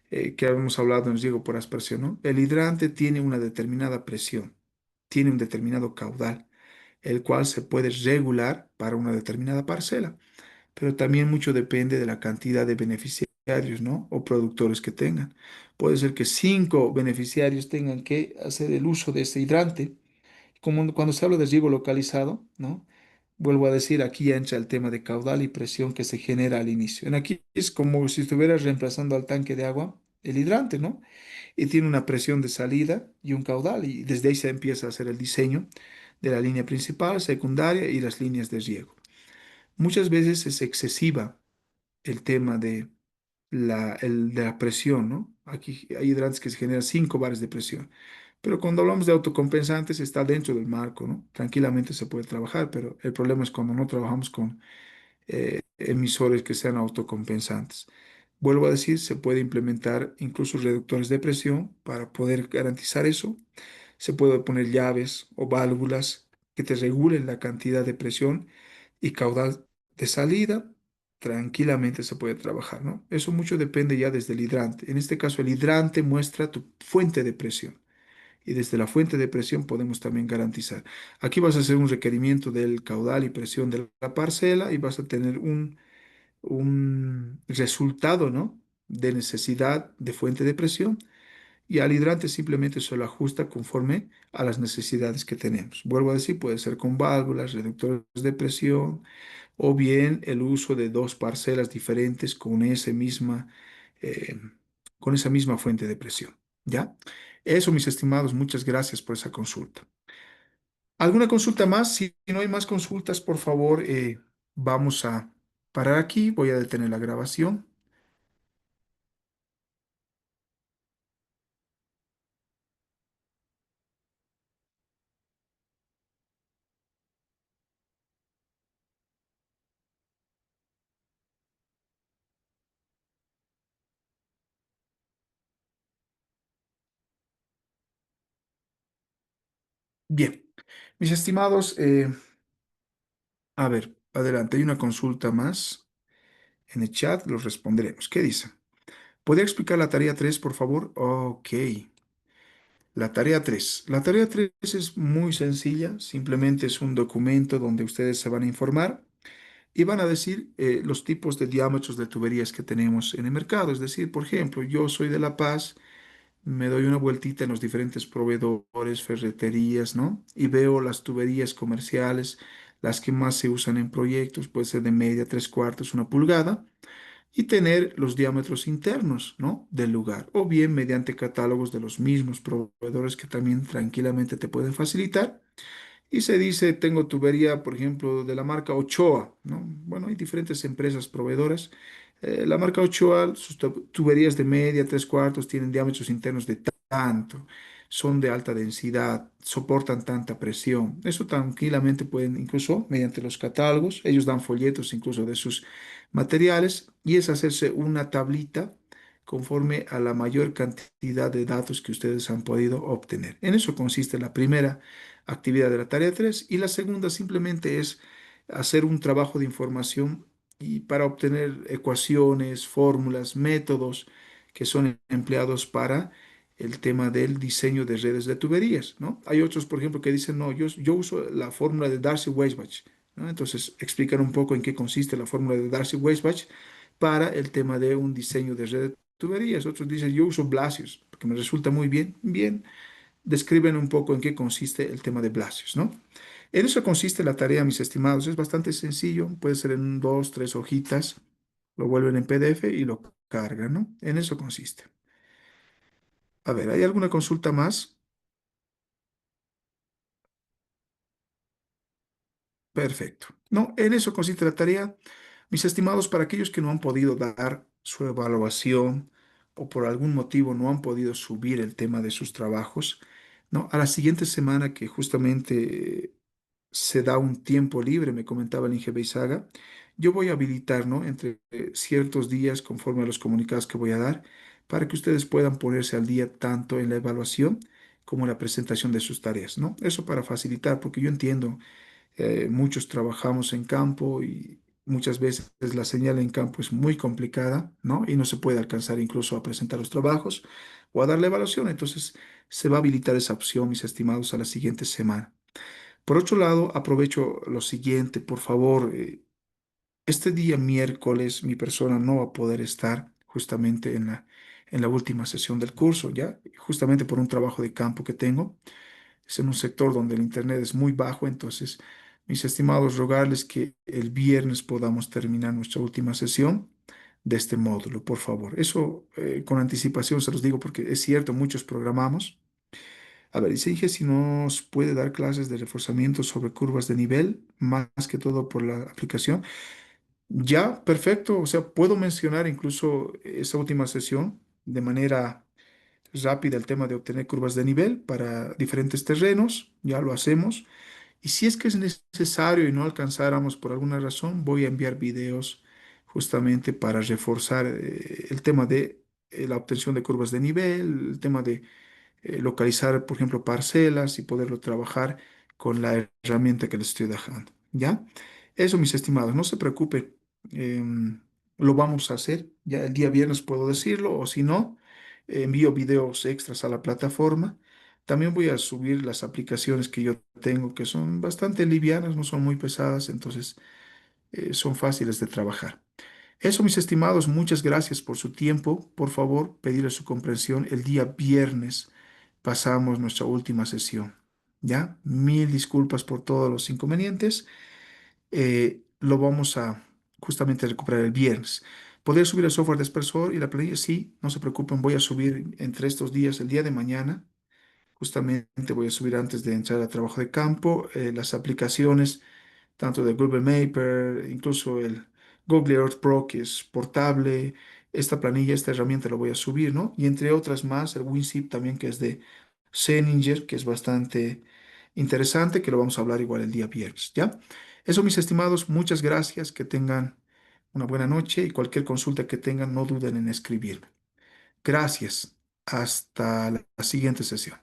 Speaker 1: que habíamos hablado en riego por aspersión, ¿no? El hidrante tiene una determinada presión, tiene un determinado caudal, el cual se puede regular para una determinada parcela, pero también mucho depende de la cantidad de beneficiarios, ¿no? O productores que tengan. Puede ser que 5 beneficiarios tengan que hacer el uso de ese hidrante. Como cuando se habla de riego localizado, ¿no? Vuelvo a decir, aquí ya entra el tema de caudal y presión que se genera al inicio. En aquí es como si estuvieras reemplazando al tanque de agua el hidrante, ¿no? Y tiene una presión de salida y un caudal, y desde ahí se empieza a hacer el diseño de la línea principal, secundaria y las líneas de riego. Muchas veces es excesiva el tema de la presión, ¿no? Aquí hay hidrantes que se generan 5 bares de presión. Pero cuando hablamos de autocompensantes está dentro del marco, ¿no? Tranquilamente se puede trabajar, pero el problema es cuando no trabajamos con emisores que sean autocompensantes. Vuelvo a decir, se puede implementar incluso reductores de presión para poder garantizar eso. Se puede poner llaves o válvulas que te regulen la cantidad de presión y caudal de salida. Tranquilamente se puede trabajar, ¿no? Eso mucho depende ya desde el hidrante. En este caso, el hidrante muestra tu fuente de presión y desde la fuente de presión podemos también garantizar. Aquí vas a hacer un requerimiento del caudal y presión de la parcela y vas a tener un resultado, ¿no? De necesidad de fuente de presión y al hidrante simplemente se lo ajusta conforme a las necesidades que tenemos. Vuelvo a decir, puede ser con válvulas, reductores de presión o bien el uso de dos parcelas diferentes eh, con esa misma fuente de presión. ¿Ya? Eso, mis estimados, muchas gracias por esa consulta. ¿Alguna consulta más? Si no hay más consultas, por favor, vamos a parar aquí. Voy a detener la grabación. Bien, mis estimados, a ver, adelante, hay una consulta más en el chat, los responderemos. ¿Qué dice? ¿Podría explicar la tarea 3, por favor? Ok, la tarea 3. La tarea 3 es muy sencilla, simplemente es un documento donde ustedes se van a informar y van a decir los tipos de diámetros de tuberías que tenemos en el mercado. Es decir, por ejemplo, yo soy de La Paz, me doy una vueltita en los diferentes proveedores, ferreterías, ¿no? Y veo las tuberías comerciales, las que más se usan en proyectos, puede ser de media, 3/4, 1 pulgada, y tener los diámetros internos, ¿no? Del lugar, o bien mediante catálogos de los mismos proveedores que también tranquilamente te pueden facilitar. Y se dice, tengo tubería, por ejemplo, de la marca Ochoa, ¿no? Bueno, hay diferentes empresas proveedoras. La marca Ochoa, sus tuberías de media, 3/4, tienen diámetros internos de tanto, son de alta densidad, soportan tanta presión. Eso tranquilamente pueden, incluso mediante los catálogos, ellos dan folletos incluso de sus materiales, y es hacerse una tablita conforme a la mayor cantidad de datos que ustedes han podido obtener. En eso consiste la primera actividad de la tarea 3 y la segunda simplemente es hacer un trabajo de información y para obtener ecuaciones, fórmulas, métodos que son empleados para el tema del diseño de redes de tuberías, ¿no? Hay otros, por ejemplo, que dicen, no, yo uso la fórmula de Darcy-Weisbach, ¿no? Entonces, explican un poco en qué consiste la fórmula de Darcy-Weisbach para el tema de un diseño de red de tuberías. Otros dicen, yo uso Blasius, porque me resulta muy bien. Bien, describen un poco en qué consiste el tema de Blasius, ¿no? En eso consiste la tarea, mis estimados. Es bastante sencillo, puede ser en dos, tres hojitas, lo vuelven en PDF y lo cargan, ¿no? En eso consiste. A ver, ¿hay alguna consulta más? Perfecto. No, en eso consiste la tarea. Mis estimados, para aquellos que no han podido dar su evaluación o por algún motivo no han podido subir el tema de sus trabajos, no, a la siguiente semana que justamente se da un tiempo libre, me comentaba el Inge Beizaga, yo voy a habilitar, ¿no? Entre ciertos días, conforme a los comunicados que voy a dar, para que ustedes puedan ponerse al día tanto en la evaluación como en la presentación de sus tareas, ¿no? Eso para facilitar, porque yo entiendo muchos trabajamos en campo y muchas veces la señal en campo es muy complicada, ¿no? Y no se puede alcanzar incluso a presentar los trabajos o a dar la evaluación. Entonces, se va a habilitar esa opción, mis estimados, a la siguiente semana. Por otro lado, aprovecho lo siguiente, por favor, este día miércoles mi persona no va a poder estar justamente en la última sesión del curso, ¿ya? Justamente por un trabajo de campo que tengo. Es en un sector donde el internet es muy bajo, entonces, mis estimados, rogarles que el viernes podamos terminar nuestra última sesión de este módulo, por favor. Eso con anticipación se los digo porque es cierto, muchos programamos. A ver, dice Inge si nos puede dar clases de reforzamiento sobre curvas de nivel, más que todo por la aplicación. Ya, perfecto. O sea, puedo mencionar incluso esa última sesión de manera rápida el tema de obtener curvas de nivel para diferentes terrenos, ya lo hacemos. Y si es que es necesario y no alcanzáramos por alguna razón, voy a enviar videos justamente para reforzar el tema de la obtención de curvas de nivel, el tema de localizar, por ejemplo, parcelas y poderlo trabajar con la herramienta que les estoy dejando. ¿Ya? Eso, mis estimados, no se preocupen. Lo vamos a hacer. Ya el día viernes puedo decirlo, o si no, envío videos extras a la plataforma. También voy a subir las aplicaciones que yo tengo, que son bastante livianas, no son muy pesadas, entonces son fáciles de trabajar. Eso, mis estimados, muchas gracias por su tiempo. Por favor, pedirle su comprensión. El día viernes pasamos nuestra última sesión. ¿Ya? Mil disculpas por todos los inconvenientes. Lo vamos a justamente recuperar el viernes. ¿Poder subir el software de Expresor y la planilla? Sí, no se preocupen, voy a subir entre estos días, el día de mañana. Justamente voy a subir antes de entrar al trabajo de campo las aplicaciones tanto de Google Maper, incluso el Google Earth Pro, que es portable. Esta planilla, esta herramienta la voy a subir, ¿no? Y entre otras más, el WinZip también, que es de Zeninger, que es bastante interesante, que lo vamos a hablar igual el día viernes, ¿ya? Eso, mis estimados, muchas gracias, que tengan una buena noche y cualquier consulta que tengan, no duden en escribirme. Gracias. Hasta la siguiente sesión.